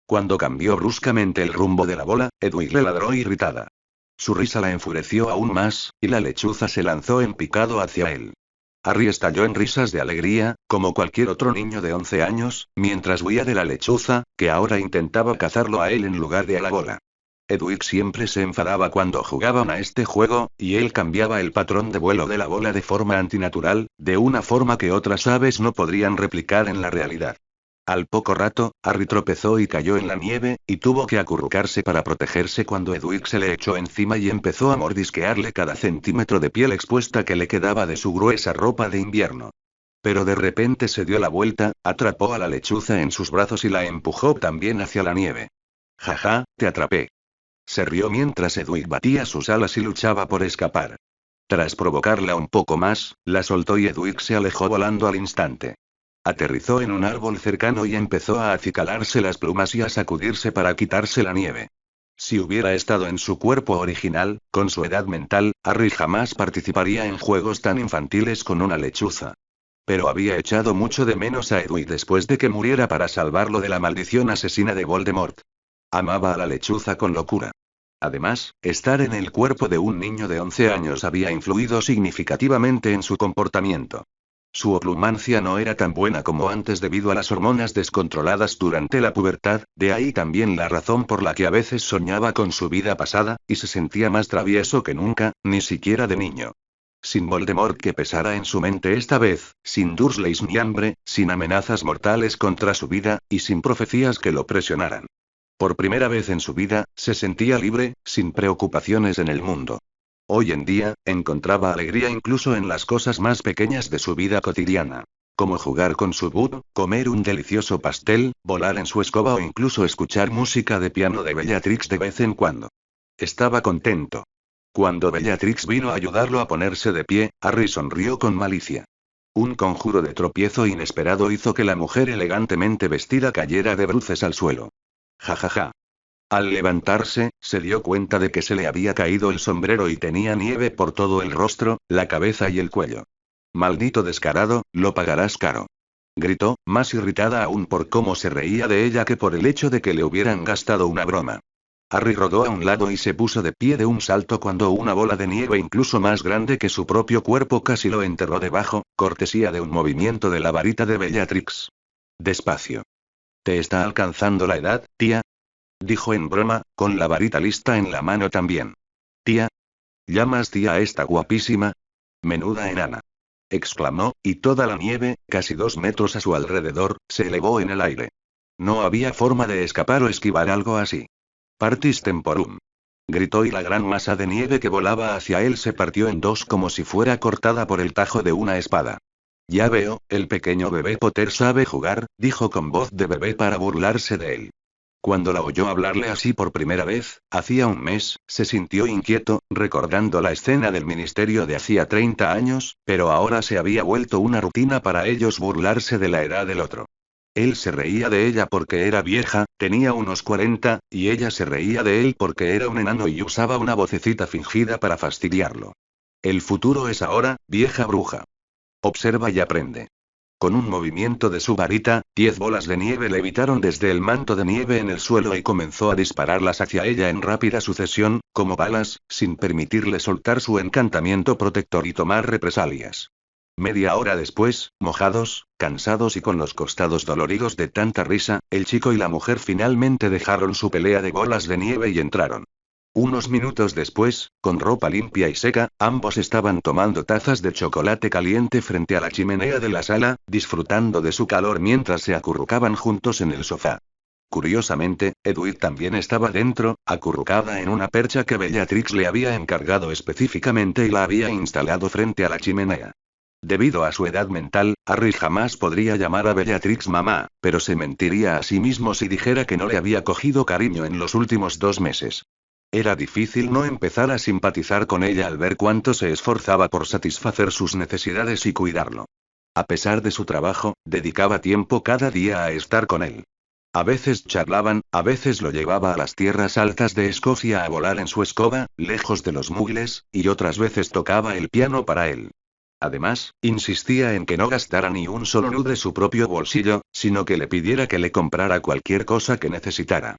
Cuando cambió bruscamente el rumbo de la bola, Hedwig le ladró irritada. Su risa la enfureció aún más, y la lechuza se lanzó en picado hacia él. Harry estalló en risas de alegría, como cualquier otro niño de 11 años, mientras huía de la lechuza, que ahora intentaba cazarlo a él en lugar de a la bola. Hedwig siempre se enfadaba cuando jugaban a este juego, y él cambiaba el patrón de vuelo de la bola de forma antinatural, de una forma que otras aves no podrían replicar en la realidad. Al poco rato, Harry tropezó y cayó en la nieve, y tuvo que acurrucarse para protegerse cuando Hedwig se le echó encima y empezó a mordisquearle cada centímetro de piel expuesta que le quedaba de su gruesa ropa de invierno. Pero de repente se dio la vuelta, atrapó a la lechuza en sus brazos y la empujó también hacia la nieve. Jaja, te atrapé. Se rió mientras Hedwig batía sus alas y luchaba por escapar. Tras provocarla un poco más, la soltó y Hedwig se alejó volando al instante. Aterrizó en un árbol cercano y empezó a acicalarse las plumas y a sacudirse para quitarse la nieve. Si hubiera estado en su cuerpo original, con su edad mental, Harry jamás participaría en juegos tan infantiles con una lechuza. Pero había echado mucho de menos a Hedwig después de que muriera para salvarlo de la maldición asesina de Voldemort. Amaba a la lechuza con locura. Además, estar en el cuerpo de un niño de 11 años había influido significativamente en su comportamiento. Su oplumancia no era tan buena como antes debido a las hormonas descontroladas durante la pubertad, de ahí también la razón por la que a veces soñaba con su vida pasada, y se sentía más travieso que nunca, ni siquiera de niño. Sin Voldemort que pesara en su mente esta vez, sin Dursleys ni hambre, sin amenazas mortales contra su vida, y sin profecías que lo presionaran. Por primera vez en su vida, se sentía libre, sin preocupaciones en el mundo. Hoy en día, encontraba alegría incluso en las cosas más pequeñas de su vida cotidiana. Como jugar con su búho, comer un delicioso pastel, volar en su escoba o incluso escuchar música de piano de Bellatrix de vez en cuando. Estaba contento. Cuando Bellatrix vino a ayudarlo a ponerse de pie, Harry sonrió con malicia. Un conjuro de tropiezo inesperado hizo que la mujer elegantemente vestida cayera de bruces al suelo. Ja ja ja. Al levantarse, se dio cuenta de que se le había caído el sombrero y tenía nieve por todo el rostro, la cabeza y el cuello. Maldito descarado, lo pagarás caro. Gritó, más irritada aún por cómo se reía de ella que por el hecho de que le hubieran gastado una broma. Harry rodó a un lado y se puso de pie de un salto cuando una bola de nieve incluso más grande que su propio cuerpo casi lo enterró debajo, cortesía de un movimiento de la varita de Bellatrix. Despacio. ¿Te está alcanzando la edad, tía? Dijo en broma, con la varita lista en la mano también. ¿Tía? ¿Llamas tía a esta guapísima? Menuda enana. Exclamó, y toda la nieve, casi 2 metros a su alrededor, se elevó en el aire. No había forma de escapar o esquivar algo así. Partis temporum. Gritó y la gran masa de nieve que volaba hacia él se partió en dos como si fuera cortada por el tajo de una espada. Ya veo, el pequeño bebé Potter sabe jugar, dijo con voz de bebé para burlarse de él. Cuando la oyó hablarle así por primera vez, hacía un mes, se sintió inquieto, recordando la escena del ministerio de hacía 30 años, pero ahora se había vuelto una rutina para ellos burlarse de la edad del otro. Él se reía de ella porque era vieja, tenía unos 40, y ella se reía de él porque era un enano y usaba una vocecita fingida para fastidiarlo. El futuro es ahora, vieja bruja. Observa y aprende. Con un movimiento de su varita, 10 bolas de nieve levitaron desde el manto de nieve en el suelo y comenzó a dispararlas hacia ella en rápida sucesión, como balas, sin permitirle soltar su encantamiento protector y tomar represalias. Media hora después, mojados, cansados y con los costados doloridos de tanta risa, el chico y la mujer finalmente dejaron su pelea de bolas de nieve y entraron. Unos minutos después, con ropa limpia y seca, ambos estaban tomando tazas de chocolate caliente frente a la chimenea de la sala, disfrutando de su calor mientras se acurrucaban juntos en el sofá. Curiosamente, Edward también estaba dentro, acurrucada en una percha que Bellatrix le había encargado específicamente y la había instalado frente a la chimenea. Debido a su edad mental, Harry jamás podría llamar a Bellatrix mamá, pero se mentiría a sí mismo si dijera que no le había cogido cariño en los últimos 2 meses. Era difícil no empezar a simpatizar con ella al ver cuánto se esforzaba por satisfacer sus necesidades y cuidarlo. A pesar de su trabajo, dedicaba tiempo cada día a estar con él. A veces charlaban, a veces lo llevaba a las tierras altas de Escocia a volar en su escoba, lejos de los muggles, y otras veces tocaba el piano para él. Además, insistía en que no gastara ni un solo nu de su propio bolsillo, sino que le pidiera que le comprara cualquier cosa que necesitara.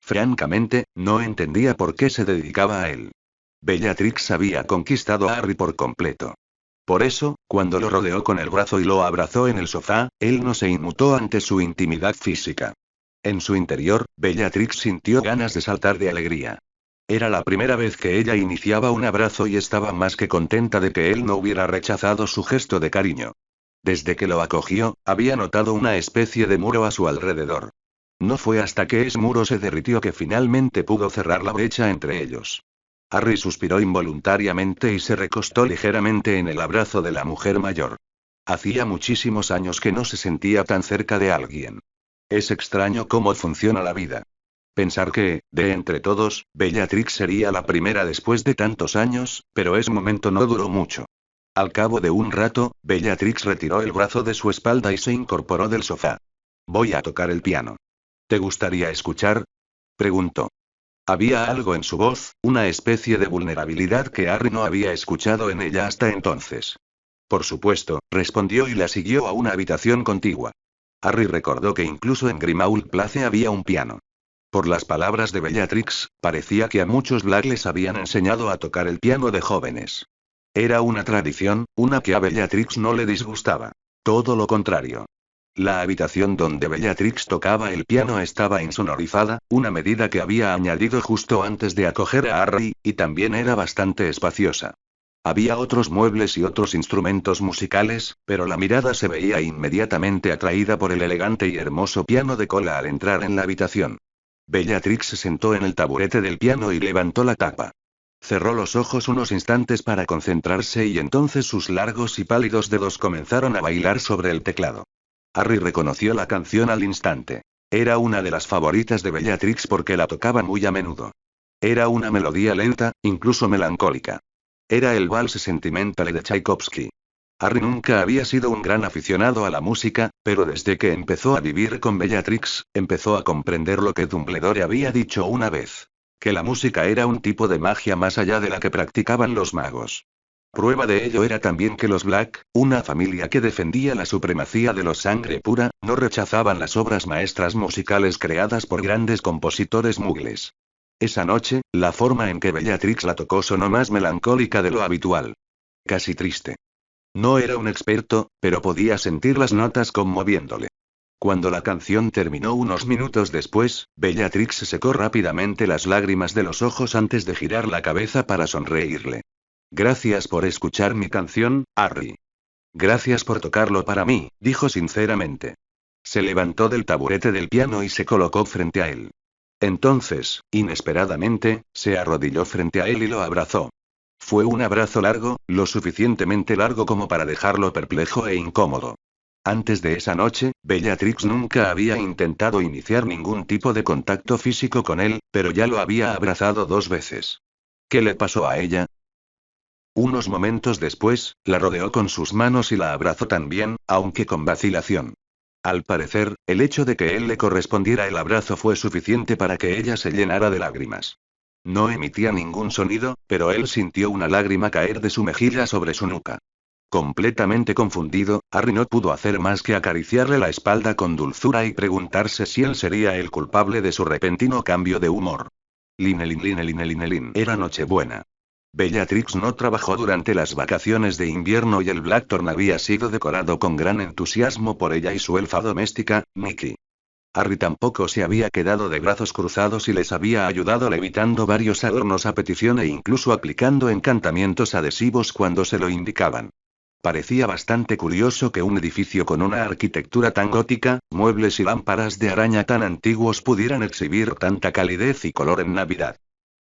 Francamente, no entendía por qué se dedicaba a él. Bellatrix había conquistado a Harry por completo. Por eso, cuando lo rodeó con el brazo y lo abrazó en el sofá, él no se inmutó ante su intimidad física. En su interior, Bellatrix sintió ganas de saltar de alegría. Era la primera vez que ella iniciaba un abrazo y estaba más que contenta de que él no hubiera rechazado su gesto de cariño. Desde que lo acogió, había notado una especie de muro a su alrededor. No fue hasta que ese muro se derritió que finalmente pudo cerrar la brecha entre ellos. Harry suspiró involuntariamente y se recostó ligeramente en el abrazo de la mujer mayor. Hacía muchísimos años que no se sentía tan cerca de alguien. Es extraño cómo funciona la vida. Pensar que, de entre todos, Bellatrix sería la primera después de tantos años, pero ese momento no duró mucho. Al cabo de un rato, Bellatrix retiró el brazo de su espalda y se incorporó del sofá. Voy a tocar el piano. ¿Te gustaría escuchar? Preguntó. Había algo en su voz, una especie de vulnerabilidad que Harry no había escuchado en ella hasta entonces. Por supuesto, respondió y la siguió a una habitación contigua. Harry recordó que incluso en Grimmauld Place había un piano. Por las palabras de Bellatrix, parecía que a muchos Black les habían enseñado a tocar el piano de jóvenes. Era una tradición, una que a Bellatrix no le disgustaba. Todo lo contrario. La habitación donde Bellatrix tocaba el piano estaba insonorizada, una medida que había añadido justo antes de acoger a Harry, y también era bastante espaciosa. Había otros muebles y otros instrumentos musicales, pero la mirada se veía inmediatamente atraída por el elegante y hermoso piano de cola al entrar en la habitación. Bellatrix se sentó en el taburete del piano y levantó la tapa. Cerró los ojos unos instantes para concentrarse y entonces sus largos y pálidos dedos comenzaron a bailar sobre el teclado. Harry reconoció la canción al instante. Era una de las favoritas de Bellatrix porque la tocaba muy a menudo. Era una melodía lenta, incluso melancólica. Era el Vals Sentimentale de Tchaikovsky. Harry nunca había sido un gran aficionado a la música, pero desde que empezó a vivir con Bellatrix, empezó a comprender lo que Dumbledore había dicho una vez. Que la música era un tipo de magia más allá de la que practicaban los magos. Prueba de ello era también que los Black, una familia que defendía la supremacía de los sangre pura, no rechazaban las obras maestras musicales creadas por grandes compositores mugles. Esa noche, la forma en que Bellatrix la tocó sonó más melancólica de lo habitual. Casi triste. No era un experto, pero podía sentir las notas conmoviéndole. Cuando la canción terminó unos minutos después, Bellatrix se secó rápidamente las lágrimas de los ojos antes de girar la cabeza para sonreírle. Gracias por escuchar mi canción, Harry. Gracias por tocarlo para mí, dijo sinceramente. Se levantó del taburete del piano y se colocó frente a él. Entonces, inesperadamente, se arrodilló frente a él y lo abrazó. Fue un abrazo largo, lo suficientemente largo como para dejarlo perplejo e incómodo. Antes de esa noche, Bellatrix nunca había intentado iniciar ningún tipo de contacto físico con él, pero ya lo había abrazado 2 veces. ¿Qué le pasó a ella? Unos momentos después, la rodeó con sus manos y la abrazó también, aunque con vacilación. Al parecer, el hecho de que él le correspondiera el abrazo fue suficiente para que ella se llenara de lágrimas. No emitía ningún sonido, pero él sintió una lágrima caer de su mejilla sobre su nuca. Completamente confundido, Harry no pudo hacer más que acariciarle la espalda con dulzura y preguntarse si él sería el culpable de su repentino cambio de humor. Linelin. Era Nochebuena. Bellatrix no trabajó durante las vacaciones de invierno y el Blackthorn había sido decorado con gran entusiasmo por ella y su elfa doméstica, Mickey. Harry tampoco se había quedado de brazos cruzados y les había ayudado levitando varios adornos a petición e incluso aplicando encantamientos adhesivos cuando se lo indicaban. Parecía bastante curioso que un edificio con una arquitectura tan gótica, muebles y lámparas de araña tan antiguos pudieran exhibir tanta calidez y color en Navidad.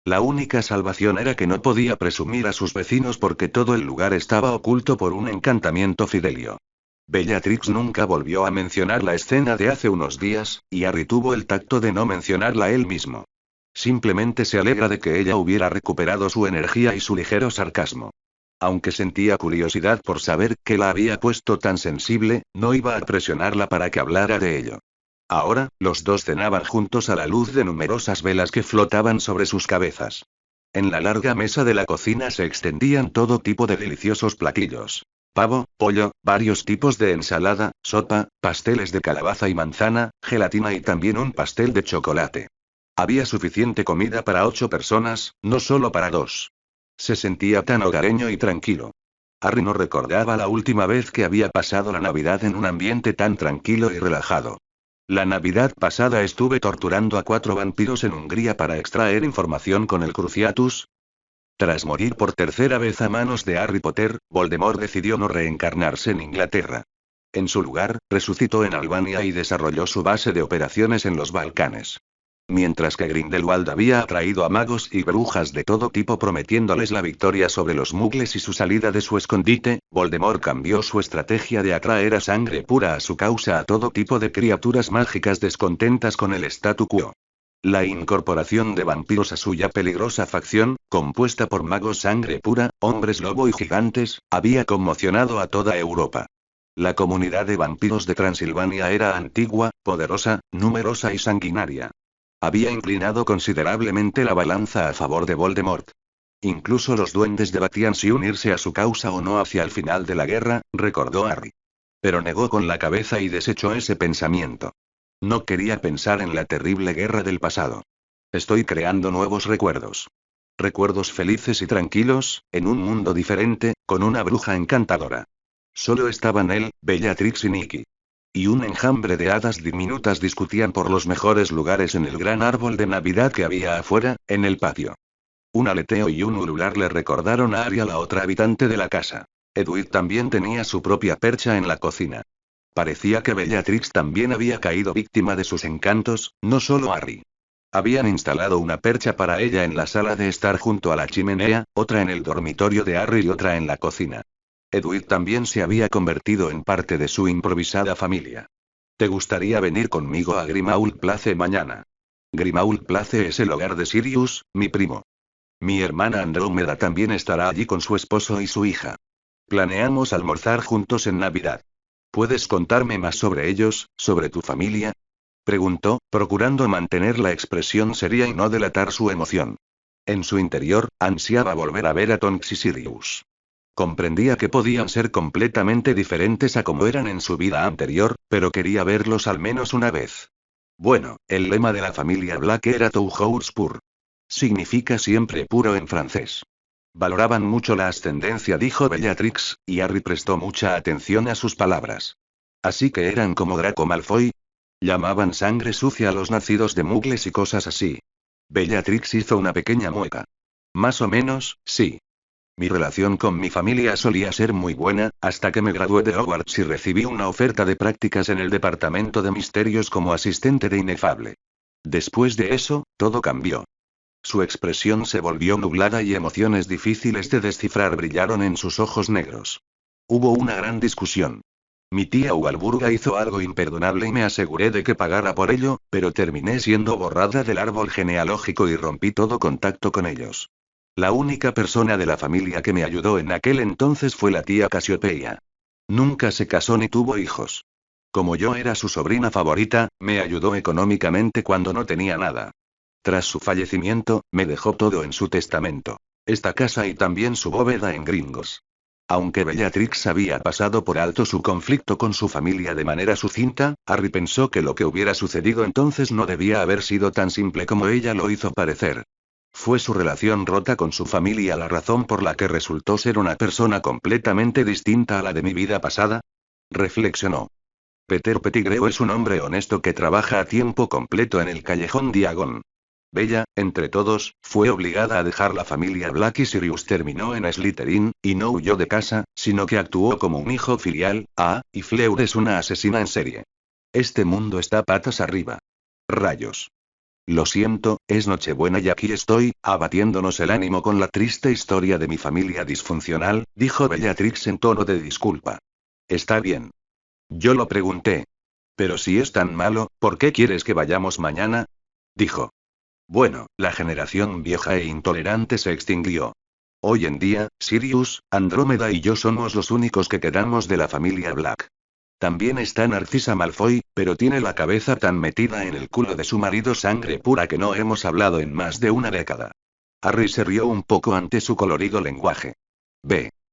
La única salvación era que no podía presumir a sus vecinos porque todo el lugar estaba oculto por un encantamiento fidelio. Bellatrix nunca volvió a mencionar la escena de hace unos días, y Harry tuvo el tacto de no mencionarla él mismo. Simplemente se alegra de que ella hubiera recuperado su energía y su ligero sarcasmo. Aunque sentía curiosidad por saber qué la había puesto tan sensible, no iba a presionarla para que hablara de ello. Ahora, los dos cenaban juntos a la luz de numerosas velas que flotaban sobre sus cabezas. En la larga mesa de la cocina se extendían todo tipo de deliciosos platillos. Pavo, pollo, varios tipos de ensalada, sopa, pasteles de calabaza y manzana, gelatina y también un pastel de chocolate. Había suficiente comida para 8 personas, no solo para 2. Se sentía tan hogareño y tranquilo. Harry no recordaba la última vez que había pasado la Navidad en un ambiente tan tranquilo y relajado. La Navidad pasada estuve torturando a 4 vampiros en Hungría para extraer información con el Cruciatus. Tras morir por tercera vez a manos de Harry Potter, Voldemort decidió no reencarnarse en Inglaterra. En su lugar, resucitó en Albania y desarrolló su base de operaciones en los Balcanes. Mientras que Grindelwald había atraído a magos y brujas de todo tipo prometiéndoles la victoria sobre los mugles y su salida de su escondite, Voldemort cambió su estrategia de atraer a sangre pura a su causa a todo tipo de criaturas mágicas descontentas con el statu quo. La incorporación de vampiros a su ya peligrosa facción, compuesta por magos sangre pura, hombres lobo y gigantes, había conmocionado a toda Europa. La comunidad de vampiros de Transilvania era antigua, poderosa, numerosa y sanguinaria. Había inclinado considerablemente la balanza a favor de Voldemort. Incluso los duendes debatían si unirse a su causa o no hacia el final de la guerra, recordó Harry. Pero negó con la cabeza y desechó ese pensamiento. No quería pensar en la terrible guerra del pasado. Estoy creando nuevos recuerdos. Recuerdos felices y tranquilos, en un mundo diferente, con una bruja encantadora. Solo estaban él, Bellatrix y Nicky. Y un enjambre de hadas diminutas discutían por los mejores lugares en el gran árbol de Navidad que había afuera, en el patio. Un aleteo y un ulular le recordaron a Aria, la otra habitante de la casa. Edward también tenía su propia percha en la cocina. Parecía que Bellatrix también había caído víctima de sus encantos, no solo Harry. Habían instalado una percha para ella en la sala de estar junto a la chimenea, otra en el dormitorio de Harry y otra en la cocina. Edward también se había convertido en parte de su improvisada familia. ¿Te gustaría venir conmigo a Grimmauld Place mañana? Grimmauld Place es el hogar de Sirius, mi primo. Mi hermana Andrómeda también estará allí con su esposo y su hija. Planeamos almorzar juntos en Navidad. ¿Puedes contarme más sobre ellos, sobre tu familia? Preguntó, procurando mantener la expresión seria y no delatar su emoción. En su interior, ansiaba volver a ver a Tonks y Sirius. Comprendía que podían ser completamente diferentes a como eran en su vida anterior, pero quería verlos al menos una vez. Bueno, el lema de la familia Black era Toujours pur. Significa siempre puro en francés. Valoraban mucho la ascendencia, dijo Bellatrix, y Harry prestó mucha atención a sus palabras. Así que eran como Draco Malfoy. Llamaban sangre sucia a los nacidos de mugles y cosas así. Bellatrix hizo una pequeña mueca. Más o menos, sí. Mi relación con mi familia solía ser muy buena, hasta que me gradué de Hogwarts y recibí una oferta de prácticas en el departamento de misterios como asistente de Inefable. Después de eso, todo cambió. Su expresión se volvió nublada y emociones difíciles de descifrar brillaron en sus ojos negros. Hubo una gran discusión. Mi tía Walburga hizo algo imperdonable y me aseguré de que pagara por ello, pero terminé siendo borrada del árbol genealógico y rompí todo contacto con ellos. La única persona de la familia que me ayudó en aquel entonces fue la tía Casiopeia. Nunca se casó ni tuvo hijos. Como yo era su sobrina favorita, me ayudó económicamente cuando no tenía nada. Tras su fallecimiento, me dejó todo en su testamento. Esta casa y también su bóveda en Gringos. Aunque Bellatrix había pasado por alto su conflicto con su familia de manera sucinta, Harry pensó que lo que hubiera sucedido entonces no debía haber sido tan simple como ella lo hizo parecer. ¿Fue su relación rota con su familia la razón por la que resultó ser una persona completamente distinta a la de mi vida pasada? Reflexionó. Peter Pettigrew es un hombre honesto que trabaja a tiempo completo en el callejón Diagon. Bella, entre todos, fue obligada a dejar la familia Black y Sirius terminó en Slytherin, y no huyó de casa, sino que actuó como un hijo filial. Y Fleur es una asesina en serie. Este mundo está patas arriba. Rayos. Lo siento, es Nochebuena y aquí estoy, abatiéndonos el ánimo con la triste historia de mi familia disfuncional, dijo Bellatrix en tono de disculpa. Está bien. Yo lo pregunté. Pero si es tan malo, ¿por qué quieres que vayamos mañana? Dijo. Bueno, la generación vieja e intolerante se extinguió. Hoy en día, Sirius, Andrómeda y yo somos los únicos que quedamos de la familia Black. También está Narcisa Malfoy, pero tiene la cabeza tan metida en el culo de su marido sangre pura que no hemos hablado en más de una década. Harry se rió un poco ante su colorido lenguaje.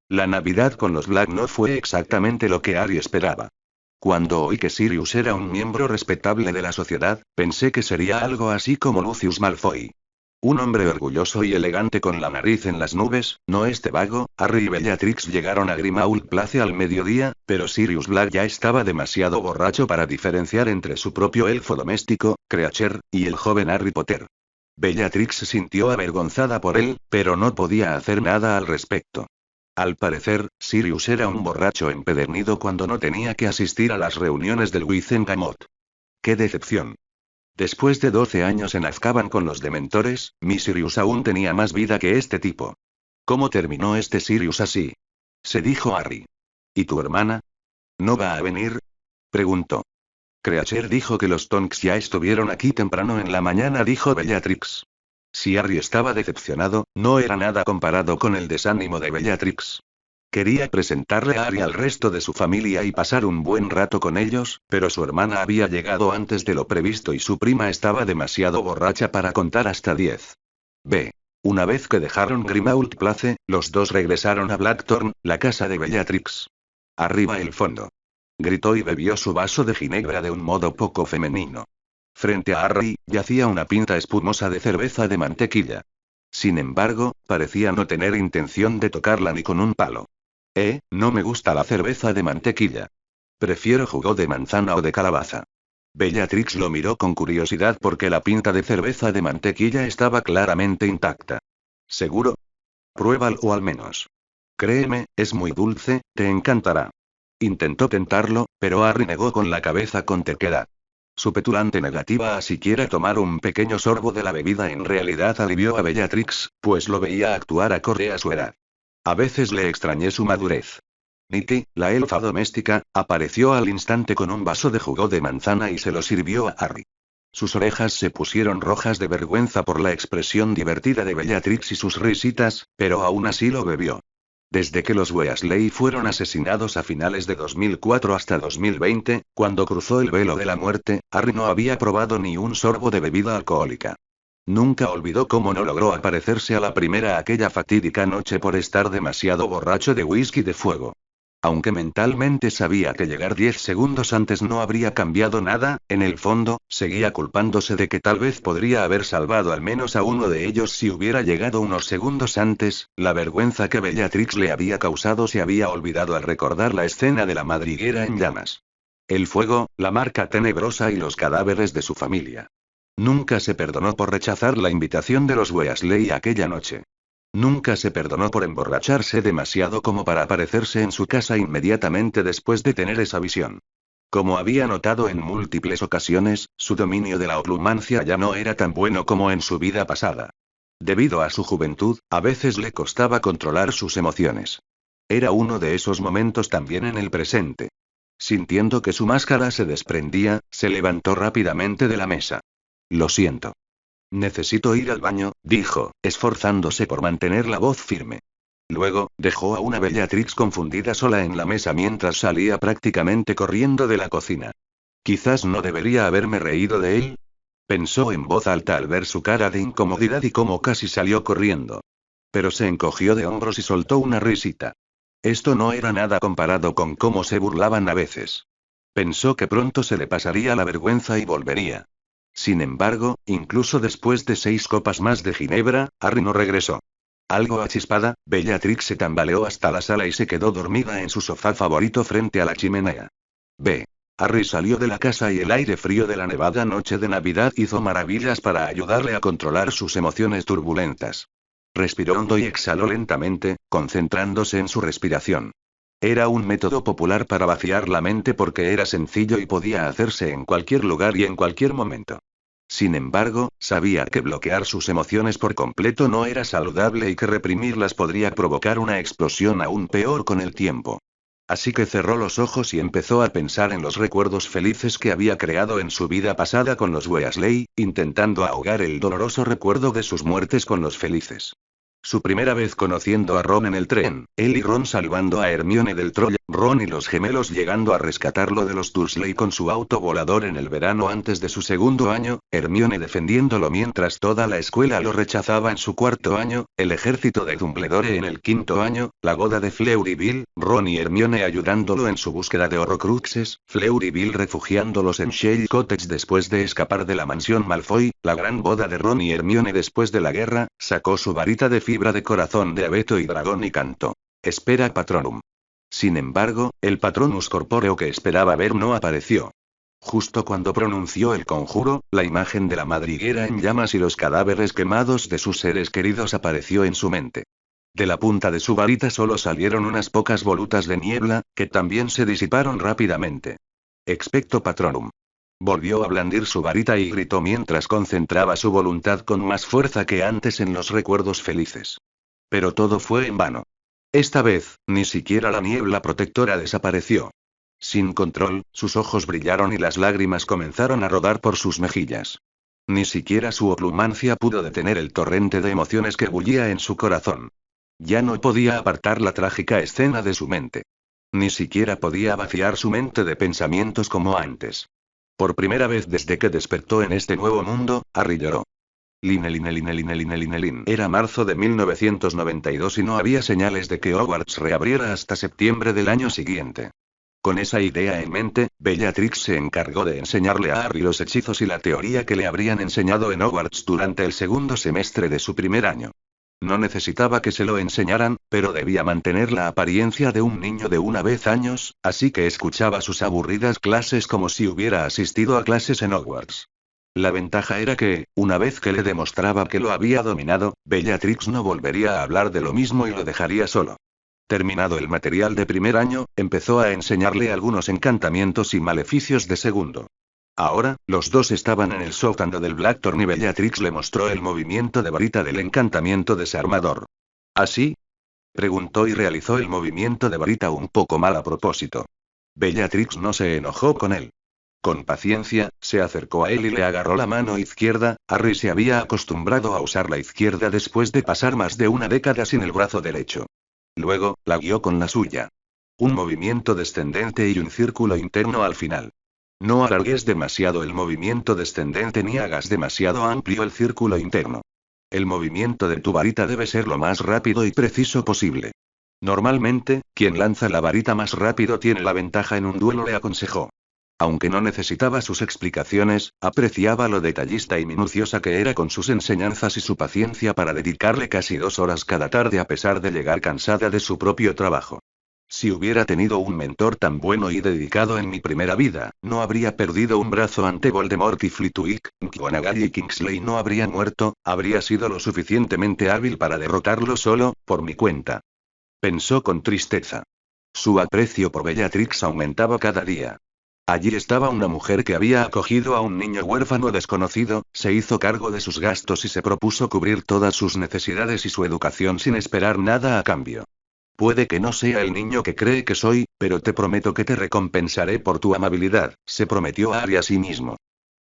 La Navidad con los Black no fue exactamente lo que Harry esperaba. Cuando oí que Sirius era un miembro respetable de la sociedad, pensé que sería algo así como Lucius Malfoy. Un hombre orgulloso y elegante con la nariz en las nubes, no este vago. Harry y Bellatrix llegaron a Grimmauld Place al mediodía, pero Sirius Black ya estaba demasiado borracho para diferenciar entre su propio elfo doméstico, Creature, y el joven Harry Potter. Bellatrix se sintió avergonzada por él, pero no podía hacer nada al respecto. Al parecer, Sirius era un borracho empedernido cuando no tenía que asistir a las reuniones del Wizengamot. ¡Qué decepción! Después de 12 años en Azkaban con los Dementores, mi Sirius aún tenía más vida que este tipo. ¿Cómo terminó este Sirius así? Se dijo Harry. ¿Y tu hermana? ¿No va a venir? Preguntó. Creature dijo que los Tonks ya estuvieron aquí temprano en la mañana, dijo Bellatrix. Si Harry estaba decepcionado, no era nada comparado con el desánimo de Bellatrix. Quería presentarle a Harry al resto de su familia y pasar un buen rato con ellos, pero su hermana había llegado antes de lo previsto y su prima estaba demasiado borracha para contar hasta 10. Una vez que dejaron Grimmauld Place, los dos regresaron a Blackthorn, la casa de Bellatrix. Arriba el fondo. Gritó y bebió su vaso de ginebra de un modo poco femenino. Frente a Harry, yacía una pinta espumosa de cerveza de mantequilla. Sin embargo, parecía no tener intención de tocarla ni con un palo. No me gusta la cerveza de mantequilla. Prefiero jugo de manzana o de calabaza. Bellatrix lo miró con curiosidad porque la pinta de cerveza de mantequilla estaba claramente intacta. ¿Seguro? Pruébalo al menos. Créeme, es muy dulce, te encantará. Intentó tentarlo, pero Harry negó con la cabeza con terquedad. Su petulante negativa a siquiera tomar un pequeño sorbo de la bebida en realidad alivió a Bellatrix, pues lo veía actuar acorde a su edad. A veces le extrañé su madurez. Niti, la elfa doméstica, apareció al instante con un vaso de jugo de manzana y se lo sirvió a Harry. Sus orejas se pusieron rojas de vergüenza por la expresión divertida de Bellatrix y sus risitas, pero aún así lo bebió. Desde que los Weasley fueron asesinados a finales de 2004 hasta 2020, cuando cruzó el velo de la muerte, Harry no había probado ni un sorbo de bebida alcohólica. Nunca olvidó cómo no logró aparecerse a la primera aquella fatídica noche por estar demasiado borracho de whisky de fuego. Aunque mentalmente sabía que llegar 10 segundos antes no habría cambiado nada, en el fondo, seguía culpándose de que tal vez podría haber salvado al menos a uno de ellos si hubiera llegado unos segundos antes. La vergüenza que Bellatrix le había causado se había olvidado al recordar la escena de la madriguera en llamas. El fuego, la marca tenebrosa y los cadáveres de su familia. Nunca se perdonó por rechazar la invitación de los Weasley aquella noche. Nunca se perdonó por emborracharse demasiado como para aparecerse en su casa inmediatamente después de tener esa visión. Como había notado en múltiples ocasiones, su dominio de la occlumancia ya no era tan bueno como en su vida pasada. Debido a su juventud, a veces le costaba controlar sus emociones. Era uno de esos momentos también en el presente. Sintiendo que su máscara se desprendía, se levantó rápidamente de la mesa. Lo siento. Necesito ir al baño, dijo, esforzándose por mantener la voz firme. Luego, dejó a una Bellatrix confundida sola en la mesa mientras salía prácticamente corriendo de la cocina. Quizás no debería haberme reído de él. Pensó en voz alta al ver su cara de incomodidad y cómo casi salió corriendo. Pero se encogió de hombros y soltó una risita. Esto no era nada comparado con cómo se burlaban a veces. Pensó que pronto se le pasaría la vergüenza y volvería. Sin embargo, incluso después de 6 copas más de ginebra, Harry no regresó. Algo achispada, Bellatrix se tambaleó hasta la sala y se quedó dormida en su sofá favorito frente a la chimenea. Harry salió de la casa y el aire frío de la nevada noche de Navidad hizo maravillas para ayudarle a controlar sus emociones turbulentas. Respiró hondo y exhaló lentamente, concentrándose en su respiración. Era un método popular para vaciar la mente porque era sencillo y podía hacerse en cualquier lugar y en cualquier momento. Sin embargo, sabía que bloquear sus emociones por completo no era saludable y que reprimirlas podría provocar una explosión aún peor con el tiempo. Así que cerró los ojos y empezó a pensar en los recuerdos felices que había creado en su vida pasada con los Weasley, intentando ahogar el doloroso recuerdo de sus muertes con los felices. Su primera vez conociendo a Ron en el tren, él y Ron salvando a Hermione del trollo, Ron y los gemelos llegando a rescatarlo de los Dursley con su auto volador en el verano antes de su segundo año, Hermione defendiéndolo mientras toda la escuela lo rechazaba en su cuarto año, el ejército de Dumbledore en el quinto año, la boda de Fleur y Bill, Ron y Hermione ayudándolo en su búsqueda de Horrocruxes, Fleur y Bill refugiándolos en Shale Cottage después de escapar de la mansión Malfoy, la gran boda de Ron y Hermione después de la guerra, sacó su varita de fibra de corazón de abeto y dragón y cantó. Espera Patronum. Sin embargo, el Patronus corpóreo que esperaba ver no apareció. Justo cuando pronunció el conjuro, la imagen de la madriguera en llamas y los cadáveres quemados de sus seres queridos apareció en su mente. De la punta de su varita solo salieron unas pocas volutas de niebla, que también se disiparon rápidamente. Expecto Patronum. Volvió a blandir su varita y gritó mientras concentraba su voluntad con más fuerza que antes en los recuerdos felices. Pero todo fue en vano. Esta vez, ni siquiera la niebla protectora desapareció. Sin control, sus ojos brillaron y las lágrimas comenzaron a rodar por sus mejillas. Ni siquiera su occlumancia pudo detener el torrente de emociones que bullía en su corazón. Ya no podía apartar la trágica escena de su mente. Ni siquiera podía vaciar su mente de pensamientos como antes. Por primera vez desde que despertó en este nuevo mundo, Harry lloró. Era marzo de 1992 y no había señales de que Hogwarts reabriera hasta septiembre del año siguiente. Con esa idea en mente, Bellatrix se encargó de enseñarle a Harry los hechizos y la teoría que le habrían enseñado en Hogwarts durante el segundo semestre de su primer año. No necesitaba que se lo enseñaran, pero debía mantener la apariencia de un niño de una vez años, así que escuchaba sus aburridas clases como si hubiera asistido a clases en Hogwarts. La ventaja era que, una vez que le demostraba que lo había dominado, Bellatrix no volvería a hablar de lo mismo y lo dejaría solo. Terminado el material de primer año, empezó a enseñarle algunos encantamientos y maleficios de segundo. Ahora, los dos estaban en el sótano del Blackthorn y Bellatrix le mostró el movimiento de varita del encantamiento desarmador. ¿Así? Preguntó y realizó el movimiento de varita un poco mal a propósito. Bellatrix no se enojó con él. Con paciencia, se acercó a él y le agarró la mano izquierda. Harry se había acostumbrado a usar la izquierda después de pasar más de una década sin el brazo derecho. Luego, la guió con la suya. Un movimiento descendente y un círculo interno al final. No alargues demasiado el movimiento descendente ni hagas demasiado amplio el círculo interno. El movimiento de tu varita debe ser lo más rápido y preciso posible. Normalmente, quien lanza la varita más rápido tiene la ventaja en un duelo, le aconsejó. Aunque no necesitaba sus explicaciones, apreciaba lo detallista y minuciosa que era con sus enseñanzas y su paciencia para dedicarle casi 2 horas cada tarde a pesar de llegar cansada de su propio trabajo. Si hubiera tenido un mentor tan bueno y dedicado en mi primera vida, no habría perdido un brazo ante Voldemort y Flitwick, McGonagall y Kingsley no habrían muerto, habría sido lo suficientemente hábil para derrotarlo solo, por mi cuenta. Pensó con tristeza. Su aprecio por Bellatrix aumentaba cada día. Allí estaba una mujer que había acogido a un niño huérfano desconocido, se hizo cargo de sus gastos y se propuso cubrir todas sus necesidades y su educación sin esperar nada a cambio. Puede que no sea el niño que cree que soy, pero te prometo que te recompensaré por tu amabilidad, se prometió a Harry a sí mismo.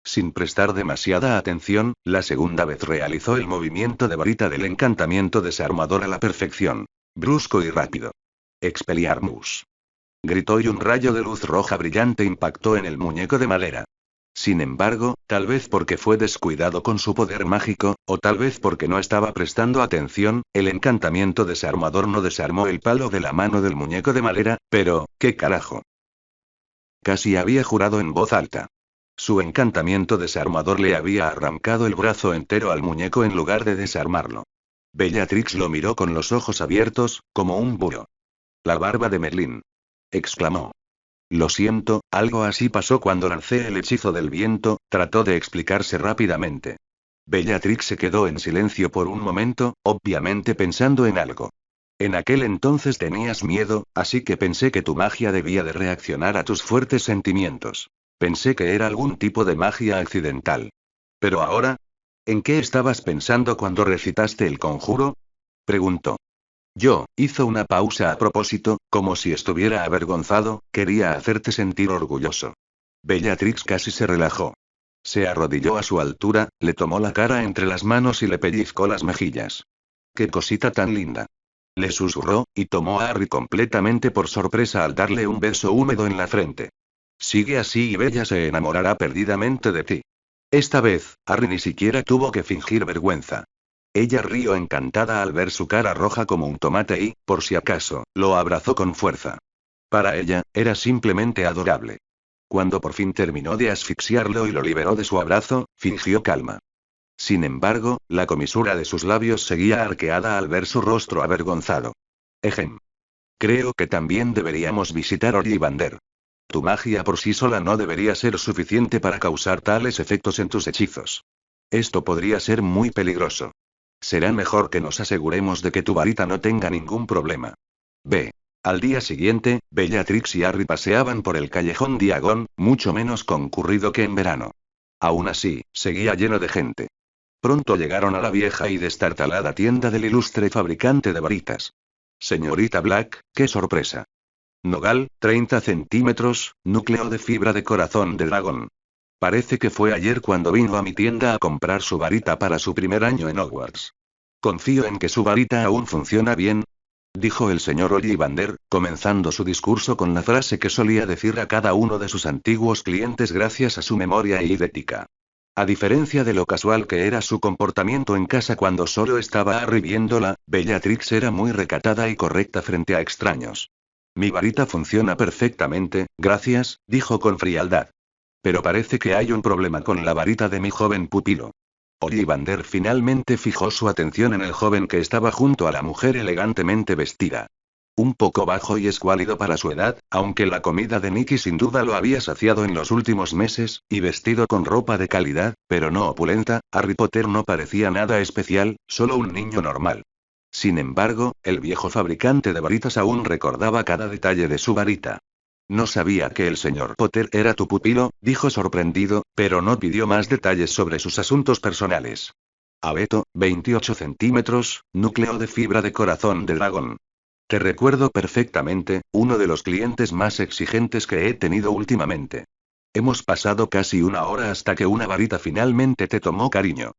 Sin prestar demasiada atención, la segunda vez realizó el movimiento de varita del encantamiento desarmador a la perfección. Brusco y rápido. Expelliarmus. Gritó y un rayo de luz roja brillante impactó en el muñeco de madera. Sin embargo, tal vez porque fue descuidado con su poder mágico, o tal vez porque no estaba prestando atención, el encantamiento desarmador no desarmó el palo de la mano del muñeco de madera, pero, ¿qué carajo? Casi había jurado en voz alta. Su encantamiento desarmador le había arrancado el brazo entero al muñeco en lugar de desarmarlo. Bellatrix lo miró con los ojos abiertos, como un búho. La barba de Merlín. Exclamó. Lo siento, algo así pasó cuando lancé el hechizo del viento, trató de explicarse rápidamente. Bellatrix se quedó en silencio por un momento, obviamente pensando en algo. En aquel entonces tenías miedo, así que pensé que tu magia debía de reaccionar a tus fuertes sentimientos. Pensé que era algún tipo de magia accidental. Pero ahora, ¿en qué estabas pensando cuando recitaste el conjuro? Preguntó. Hizo una pausa a propósito, como si estuviera avergonzado, quería hacerte sentir orgulloso. Bellatrix casi se relajó. Se arrodilló a su altura, le tomó la cara entre las manos y le pellizcó las mejillas. ¡Qué cosita tan linda! Le susurró, y tomó a Harry completamente por sorpresa al darle un beso húmedo en la frente. Sigue así y Bella se enamorará perdidamente de ti. Esta vez, Harry ni siquiera tuvo que fingir vergüenza. Ella rió encantada al ver su cara roja como un tomate y, por si acaso, lo abrazó con fuerza. Para ella, era simplemente adorable. Cuando por fin terminó de asfixiarlo y lo liberó de su abrazo, fingió calma. Sin embargo, la comisura de sus labios seguía arqueada al ver su rostro avergonzado. Ejem. Creo que también deberíamos visitar Ollivander. Tu magia por sí sola no debería ser suficiente para causar tales efectos en tus hechizos. Esto podría ser muy peligroso. Será mejor que nos aseguremos de que tu varita no tenga ningún problema. B. Al día siguiente, Bellatrix y Harry paseaban por el callejón Diagon, mucho menos concurrido que en verano. Aún así, seguía lleno de gente. Pronto llegaron a la vieja y destartalada tienda del ilustre fabricante de varitas. Señorita Black, qué sorpresa. Nogal, 30 centímetros, núcleo de fibra de corazón de dragón. Parece que fue ayer cuando vino a mi tienda a comprar su varita para su primer año en Hogwarts. Confío en que su varita aún funciona bien, dijo el señor Ollivander, comenzando su discurso con la frase que solía decir a cada uno de sus antiguos clientes gracias a su memoria y ética. A diferencia de lo casual que era su comportamiento en casa cuando solo estaba Harry viéndola, Bellatrix era muy recatada y correcta frente a extraños. Mi varita funciona perfectamente, gracias, dijo con frialdad. Pero parece que hay un problema con la varita de mi joven pupilo. Ollivander finalmente fijó su atención en el joven que estaba junto a la mujer elegantemente vestida. Un poco bajo y escuálido para su edad, aunque la comida de Nicky sin duda lo había saciado en los últimos meses, y vestido con ropa de calidad, pero no opulenta, Harry Potter no parecía nada especial, solo un niño normal. Sin embargo, el viejo fabricante de varitas aún recordaba cada detalle de su varita. No sabía que el señor Potter era tu pupilo, dijo sorprendido, pero no pidió más detalles sobre sus asuntos personales. Abeto, 28 centímetros, núcleo de fibra de corazón de dragón. Te recuerdo perfectamente, uno de los clientes más exigentes que he tenido últimamente. Hemos pasado casi una hora hasta que una varita finalmente te tomó cariño.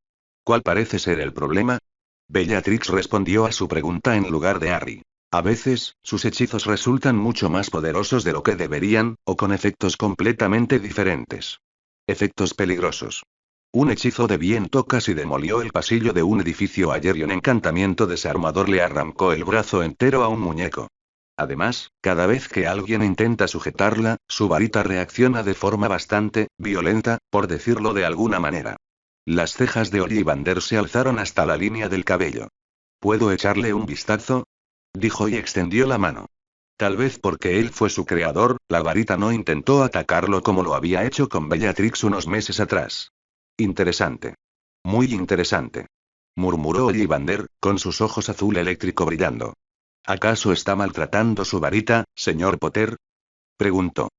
¿Cuál parece ser el problema? Bellatrix respondió a su pregunta en lugar de Harry. A veces, sus hechizos resultan mucho más poderosos de lo que deberían, o con efectos completamente diferentes. Efectos peligrosos. Un hechizo de viento casi demolió el pasillo de un edificio ayer y un encantamiento desarmador le arrancó el brazo entero a un muñeco. Además, cada vez que alguien intenta sujetarla, su varita reacciona de forma bastante violenta, por decirlo de alguna manera. Las cejas de Ollivander se alzaron hasta la línea del cabello. ¿Puedo echarle un vistazo?, dijo y extendió la mano. Tal vez porque él fue su creador, la varita no intentó atacarlo como lo había hecho con Bellatrix unos meses atrás. Interesante. Muy interesante, murmuró Ollivander, con sus ojos azul eléctrico brillando. ¿Acaso está maltratando su varita, señor Potter?, preguntó.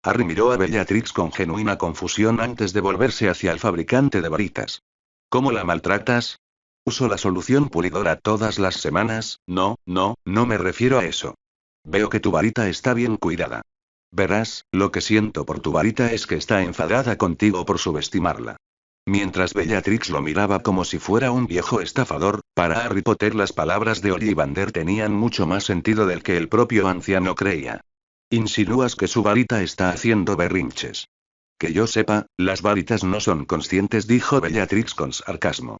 Harry miró a Bellatrix con genuina confusión antes de volverse hacia el fabricante de varitas. ¿Cómo la maltratas? Uso la solución pulidora todas las semanas. No me refiero a eso. Veo que tu varita está bien cuidada. Verás, lo que siento por tu varita es que está enfadada contigo por subestimarla. Mientras Bellatrix lo miraba como si fuera un viejo estafador, para Harry Potter las palabras de Ollivander tenían mucho más sentido del que el propio anciano creía. ¿Insinúas que su varita está haciendo berrinches? Que yo sepa, las varitas no son conscientes, dijo Bellatrix con sarcasmo.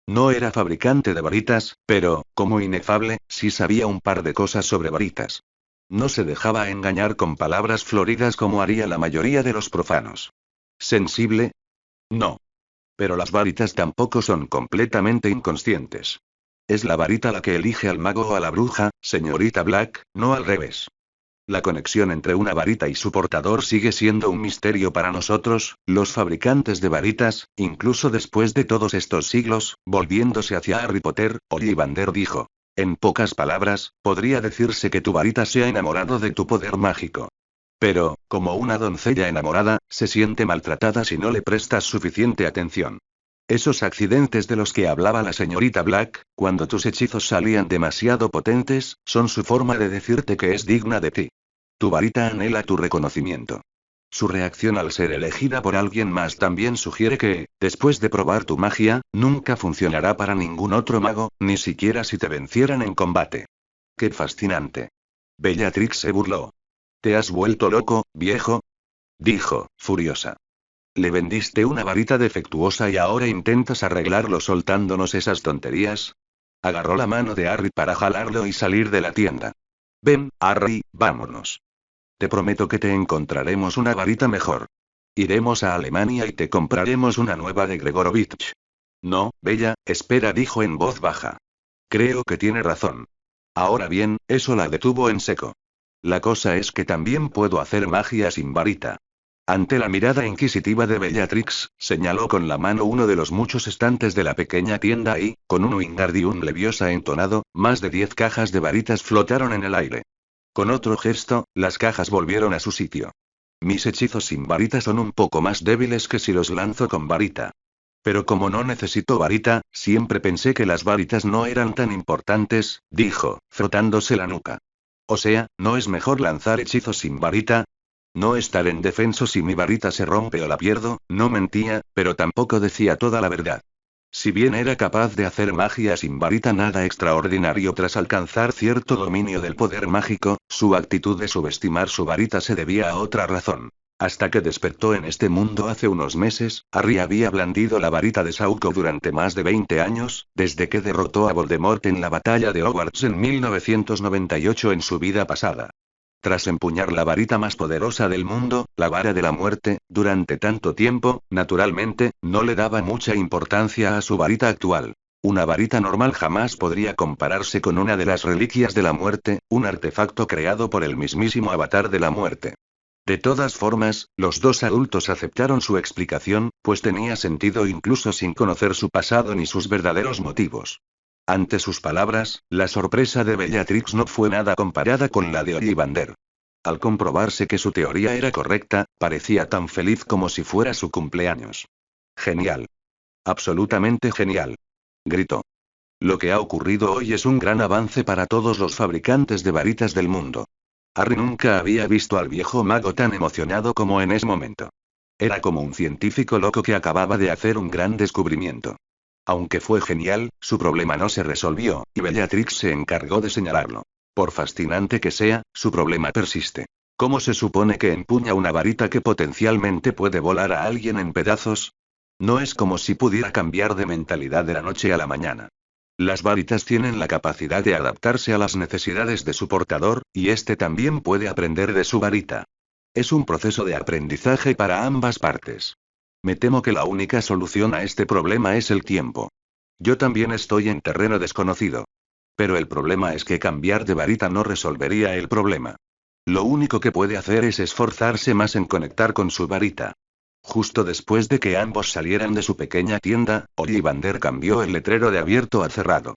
No era fabricante de varitas, pero, como inefable, sí sabía un par de cosas sobre varitas. No se dejaba engañar con palabras floridas como haría la mayoría de los profanos. ¿Sensible? No. Pero las varitas tampoco son completamente inconscientes. Es la varita la que elige al mago o a la bruja, señorita Black, no al revés. La conexión entre una varita y su portador sigue siendo un misterio para nosotros, los fabricantes de varitas, incluso después de todos estos siglos. Volviéndose hacia Harry Potter, Ollivander dijo. En pocas palabras, podría decirse que tu varita se ha enamorado de tu poder mágico. Pero, como una doncella enamorada, se siente maltratada si no le prestas suficiente atención. Esos accidentes de los que hablaba la señorita Black, cuando tus hechizos salían demasiado potentes, son su forma de decirte que es digna de ti. Tu varita anhela tu reconocimiento. Su reacción al ser elegida por alguien más también sugiere que, después de probar tu magia, nunca funcionará para ningún otro mago, ni siquiera si te vencieran en combate. ¡Qué fascinante! Bellatrix se burló. ¿Te has vuelto loco, viejo?, dijo, furiosa. Le vendiste una varita defectuosa y ahora intentas arreglarlo soltándonos esas tonterías. Agarró la mano de Harry para jalarlo y salir de la tienda. Ven, Harry, vámonos. Te prometo que te encontraremos una varita mejor. Iremos a Alemania y te compraremos una nueva de Gregorovich. No, Bella, espera, dijo en voz baja. Creo que tiene razón. Ahora bien, eso la detuvo en seco. La cosa es que también puedo hacer magia sin varita. Ante la mirada inquisitiva de Bellatrix, señaló con la mano uno de los muchos estantes de la pequeña tienda y, con un Wingardium Leviosa entonado, más de 10 cajas de varitas flotaron en el aire. Con otro gesto, las cajas volvieron a su sitio. Mis hechizos sin varita son un poco más débiles que si los lanzo con varita. Pero como no necesito varita, siempre pensé que las varitas no eran tan importantes, dijo, frotándose la nuca. O sea, ¿no es mejor lanzar hechizos sin varita? No estar indefenso si mi varita se rompe o la pierdo. No mentía, pero tampoco decía toda la verdad. Si bien era capaz de hacer magia sin varita, nada extraordinario tras alcanzar cierto dominio del poder mágico, su actitud de subestimar su varita se debía a otra razón. Hasta que despertó en este mundo hace unos meses, Harry había blandido la varita de Sauco durante más de 20 años, desde que derrotó a Voldemort en la batalla de Hogwarts en 1998 en su vida pasada. Tras empuñar la varita más poderosa del mundo, la vara de la muerte, durante tanto tiempo, naturalmente, no le daba mucha importancia a su varita actual. Una varita normal jamás podría compararse con una de las reliquias de la muerte, un artefacto creado por el mismísimo avatar de la muerte. De todas formas, los dos adultos aceptaron su explicación, pues tenía sentido incluso sin conocer su pasado ni sus verdaderos motivos. Ante sus palabras, la sorpresa de Bellatrix no fue nada comparada con la de Ollivander. Al comprobarse que su teoría era correcta, parecía tan feliz como si fuera su cumpleaños. Genial. Absolutamente genial. Gritó. Lo que ha ocurrido hoy es un gran avance para todos los fabricantes de varitas del mundo. Harry nunca había visto al viejo mago tan emocionado como en ese momento. Era como un científico loco que acababa de hacer un gran descubrimiento. Aunque fue genial, su problema no se resolvió, y Bellatrix se encargó de señalarlo. Por fascinante que sea, su problema persiste. ¿Cómo se supone que empuña una varita que potencialmente puede volar a alguien en pedazos? No es como si pudiera cambiar de mentalidad de la noche a la mañana. Las varitas tienen la capacidad de adaptarse a las necesidades de su portador, y este también puede aprender de su varita. Es un proceso de aprendizaje para ambas partes. Me temo que la única solución a este problema es el tiempo. Yo también estoy en terreno desconocido. Pero el problema es que cambiar de varita no resolvería el problema. Lo único que puede hacer es esforzarse más en conectar con su varita. Justo después de que ambos salieran de su pequeña tienda, Ollivander cambió el letrero de abierto a cerrado.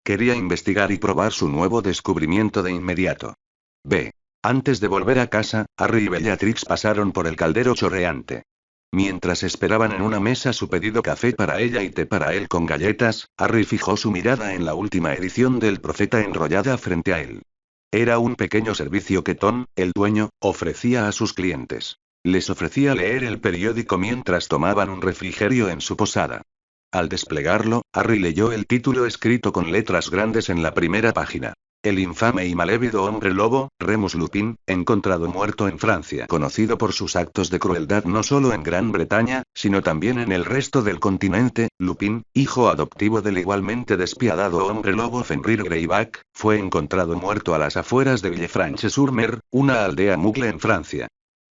Quería investigar y probar su nuevo descubrimiento de inmediato. B. Antes de volver a casa, Harry y Bellatrix pasaron por el caldero chorreante. Mientras esperaban en una mesa su pedido café para ella y té para él con galletas, Harry fijó su mirada en la última edición del Profeta enrollada frente a él. Era un pequeño servicio que Tom, el dueño, ofrecía a sus clientes. Les ofrecía leer el periódico mientras tomaban un refrigerio en su posada. Al desplegarlo, Harry leyó el título escrito con letras grandes en la primera página. El infame y malévolo hombre lobo, Remus Lupin, encontrado muerto en Francia. Conocido por sus actos de crueldad no solo en Gran Bretaña, sino también en el resto del continente, Lupin, hijo adoptivo del igualmente despiadado hombre lobo Fenrir Greyback, fue encontrado muerto a las afueras de Villefranche-sur-Mer, una aldea mugle en Francia.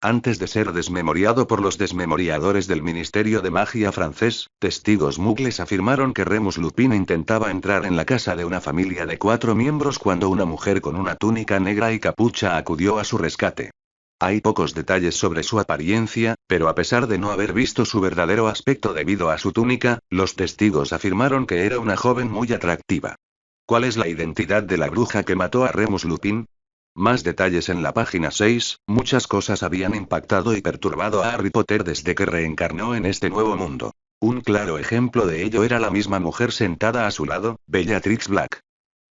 Antes de ser desmemoriado por los desmemoriadores del Ministerio de Magia francés, testigos mugles afirmaron que Remus Lupin intentaba entrar en la casa de una familia de 4 miembros cuando una mujer con una túnica negra y capucha acudió a su rescate. Hay pocos detalles sobre su apariencia, pero a pesar de no haber visto su verdadero aspecto debido a su túnica, los testigos afirmaron que era una joven muy atractiva. ¿Cuál es la identidad de la bruja que mató a Remus Lupin? Más detalles en la página 6, muchas cosas habían impactado y perturbado a Harry Potter desde que reencarnó en este nuevo mundo. Un claro ejemplo de ello era la misma mujer sentada a su lado, Bellatrix Black.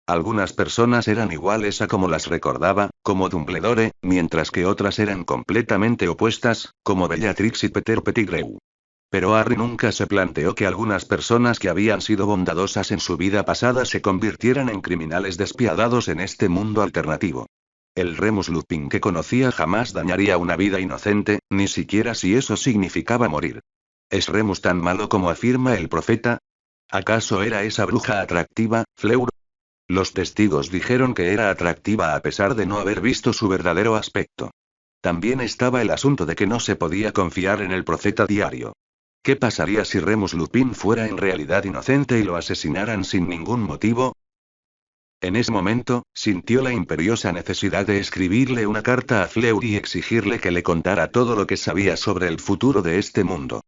Algunas personas eran iguales a como las recordaba, como Dumbledore, mientras que otras eran completamente opuestas, como Bellatrix y Peter Pettigrew. Pero Harry nunca se planteó que algunas personas que habían sido bondadosas en su vida pasada se convirtieran en criminales despiadados en este mundo alternativo. El Remus Lupin que conocía jamás dañaría una vida inocente, ni siquiera si eso significaba morir. ¿Es Remus tan malo como afirma el profeta? ¿Acaso era esa bruja atractiva, Fleur? Los testigos dijeron que era atractiva a pesar de no haber visto su verdadero aspecto. También estaba el asunto de que no se podía confiar en el profeta diario. ¿Qué pasaría si Remus Lupin fuera en realidad inocente y lo asesinaran sin ningún motivo? En ese momento, sintió la imperiosa necesidad de escribirle una carta a Fleur y exigirle que le contara todo lo que sabía sobre el futuro de este mundo.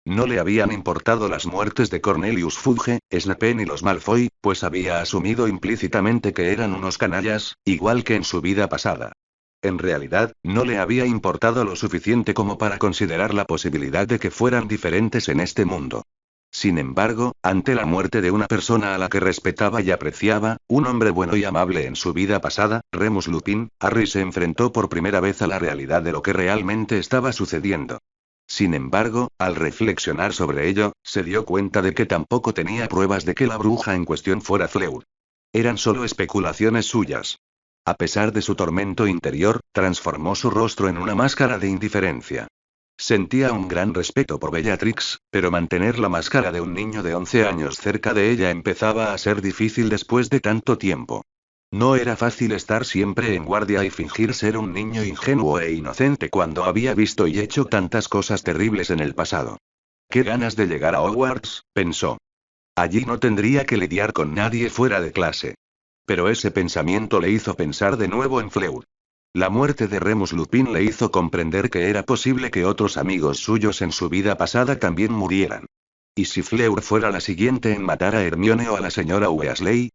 No le habían importado las muertes de Cornelius Fudge, Snape ni los Malfoy, pues había asumido implícitamente que eran unos canallas, igual que en su vida pasada. En realidad, no le había importado lo suficiente como para considerar la posibilidad de que fueran diferentes en este mundo. Sin embargo, ante la muerte de una persona a la que respetaba y apreciaba, un hombre bueno y amable en su vida pasada, Remus Lupin, Harry se enfrentó por primera vez a la realidad de lo que realmente estaba sucediendo. Sin embargo, al reflexionar sobre ello, se dio cuenta de que tampoco tenía pruebas de que la bruja en cuestión fuera Fleur. Eran solo especulaciones suyas. A pesar de su tormento interior, transformó su rostro en una máscara de indiferencia. Sentía un gran respeto por Bellatrix, pero mantener la máscara de un niño de 11 años cerca de ella empezaba a ser difícil después de tanto tiempo. No era fácil estar siempre en guardia y fingir ser un niño ingenuo e inocente cuando había visto y hecho tantas cosas terribles en el pasado. Qué ganas de llegar a Hogwarts, pensó. Allí no tendría que lidiar con nadie fuera de clase. Pero ese pensamiento le hizo pensar de nuevo en Fleur. La muerte de Remus Lupin le hizo comprender que era posible que otros amigos suyos en su vida pasada también murieran. ¿Y si Fleur fuera la siguiente en matar a Hermione o a la señora Weasley?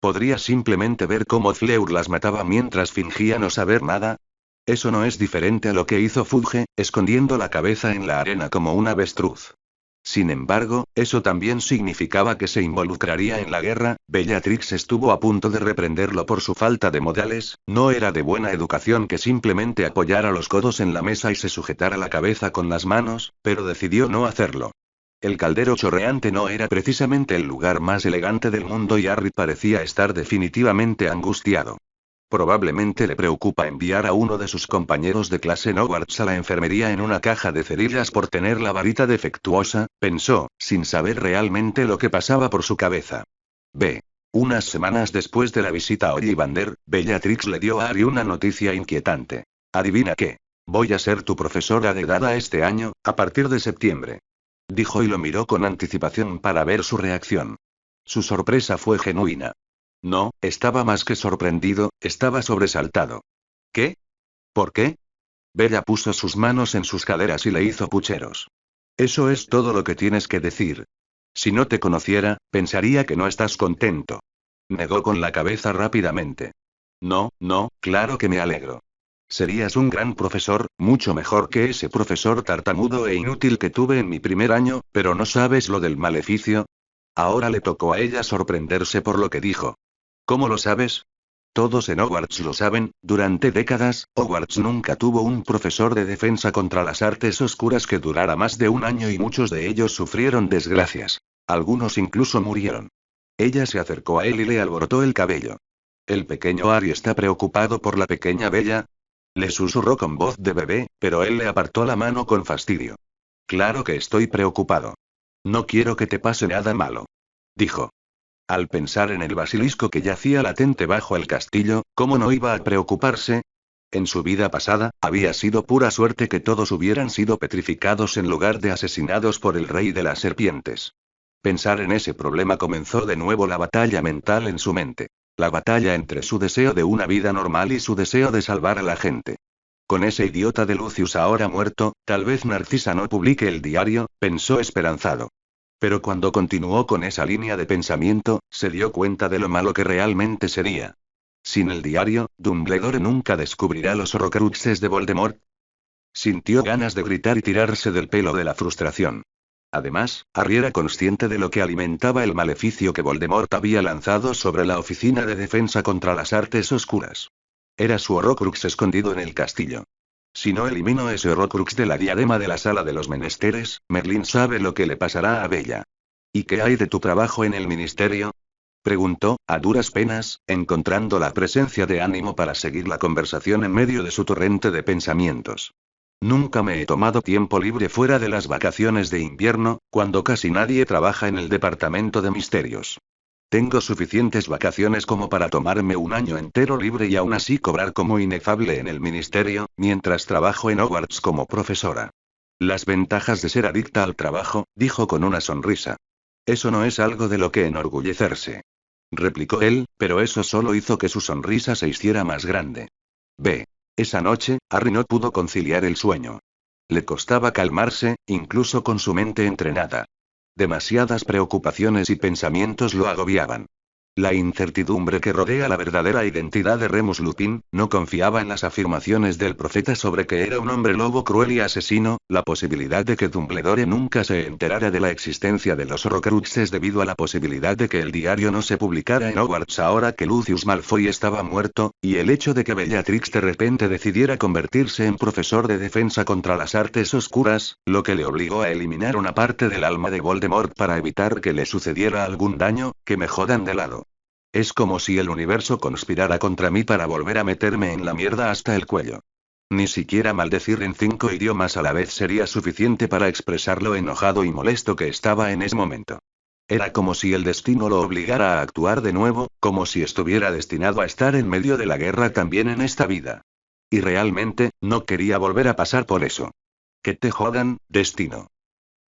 ¿Podría simplemente ver cómo Fleur las mataba mientras fingía no saber nada? Eso no es diferente a lo que hizo Fudge, escondiendo la cabeza en la arena como un avestruz. Sin embargo, eso también significaba que se involucraría en la guerra. Bellatrix estuvo a punto de reprenderlo por su falta de modales, no era de buena educación que simplemente apoyara los codos en la mesa y se sujetara la cabeza con las manos, pero decidió no hacerlo. El caldero chorreante no era precisamente el lugar más elegante del mundo y Harry parecía estar definitivamente angustiado. Probablemente le preocupa enviar a uno de sus compañeros de clase en Hogwarts a la enfermería en una caja de cerillas por tener la varita defectuosa, pensó, sin saber realmente lo que pasaba por su cabeza. Unas semanas después de la visita a Ollivander, Bellatrix le dio a Harry una noticia inquietante. ¿Adivina qué? Voy a ser tu profesora de Dada este año, a partir de septiembre. Dijo y lo miró con anticipación para ver su reacción. Su sorpresa fue genuina. No, estaba más que sorprendido, estaba sobresaltado. ¿Qué? ¿Por qué? Bella puso sus manos en sus caderas y le hizo pucheros. Eso es todo lo que tienes que decir. Si no te conociera, pensaría que no estás contento. Negó con la cabeza rápidamente. No, claro que me alegro. Serías un gran profesor, mucho mejor que ese profesor tartamudo e inútil que tuve en mi primer año, pero no sabes lo del maleficio. Ahora le tocó a ella sorprenderse por lo que dijo. ¿Cómo lo sabes? Todos en Hogwarts lo saben, durante décadas, Hogwarts nunca tuvo un profesor de defensa contra las artes oscuras que durara más de un año y muchos de ellos sufrieron desgracias. Algunos incluso murieron. Ella se acercó a él y le alborotó el cabello. ¿El pequeño Harry está preocupado por la pequeña Bella? Le susurró con voz de bebé, pero él le apartó la mano con fastidio. Claro que estoy preocupado. No quiero que te pase nada malo. Dijo. Al pensar en el basilisco que yacía latente bajo el castillo, ¿cómo no iba a preocuparse? En su vida pasada, había sido pura suerte que todos hubieran sido petrificados en lugar de asesinados por el rey de las serpientes. Pensar en ese problema comenzó de nuevo la batalla mental en su mente. La batalla entre su deseo de una vida normal y su deseo de salvar a la gente. Con ese idiota de Lucius ahora muerto, tal vez Narcisa no publique el diario, pensó esperanzado. Pero cuando continuó con esa línea de pensamiento, se dio cuenta de lo malo que realmente sería. Sin el diario, Dumbledore nunca descubrirá los horrocruxes de Voldemort. Sintió ganas de gritar y tirarse del pelo de la frustración. Además, Harry era consciente de lo que alimentaba el maleficio que Voldemort había lanzado sobre la Oficina de Defensa contra las Artes Oscuras. Era su horrocrux escondido en el castillo. Si no elimino ese horrocrux de la diadema de la sala de los menesteres, Merlín sabe lo que le pasará a Bella. ¿Y qué hay de tu trabajo en el ministerio? Preguntó, a duras penas, encontrando la presencia de ánimo para seguir la conversación en medio de su torrente de pensamientos. Nunca me he tomado tiempo libre fuera de las vacaciones de invierno, cuando casi nadie trabaja en el departamento de misterios. Tengo suficientes vacaciones como para tomarme un año entero libre y aún así cobrar como inefable en el ministerio, mientras trabajo en Hogwarts como profesora. Las ventajas de ser adicta al trabajo, dijo con una sonrisa. Eso no es algo de lo que enorgullecerse. Replicó él, pero eso solo hizo que su sonrisa se hiciera más grande. Esa noche, Harry no pudo conciliar el sueño. Le costaba calmarse, incluso con su mente entrenada. Demasiadas preocupaciones y pensamientos lo agobiaban. La incertidumbre que rodea la verdadera identidad de Remus Lupin, no confiaba en las afirmaciones del profeta sobre que era un hombre lobo cruel y asesino, la posibilidad de que Dumbledore nunca se enterara de la existencia de los horrocruxes debido a la posibilidad de que el diario no se publicara en Hogwarts ahora que Lucius Malfoy estaba muerto, y el hecho de que Bellatrix de repente decidiera convertirse en profesor de defensa contra las artes oscuras, lo que le obligó a eliminar una parte del alma de Voldemort para evitar que le sucediera algún daño, que me jodan de lado. Es como si el universo conspirara contra mí para volver a meterme en la mierda hasta el cuello. Ni siquiera maldecir en 5 idiomas a la vez sería suficiente para expresar lo enojado y molesto que estaba en ese momento. Era como si el destino lo obligara a actuar de nuevo, como si estuviera destinado a estar en medio de la guerra también en esta vida. Y realmente, no quería volver a pasar por eso. Que te jodan, destino.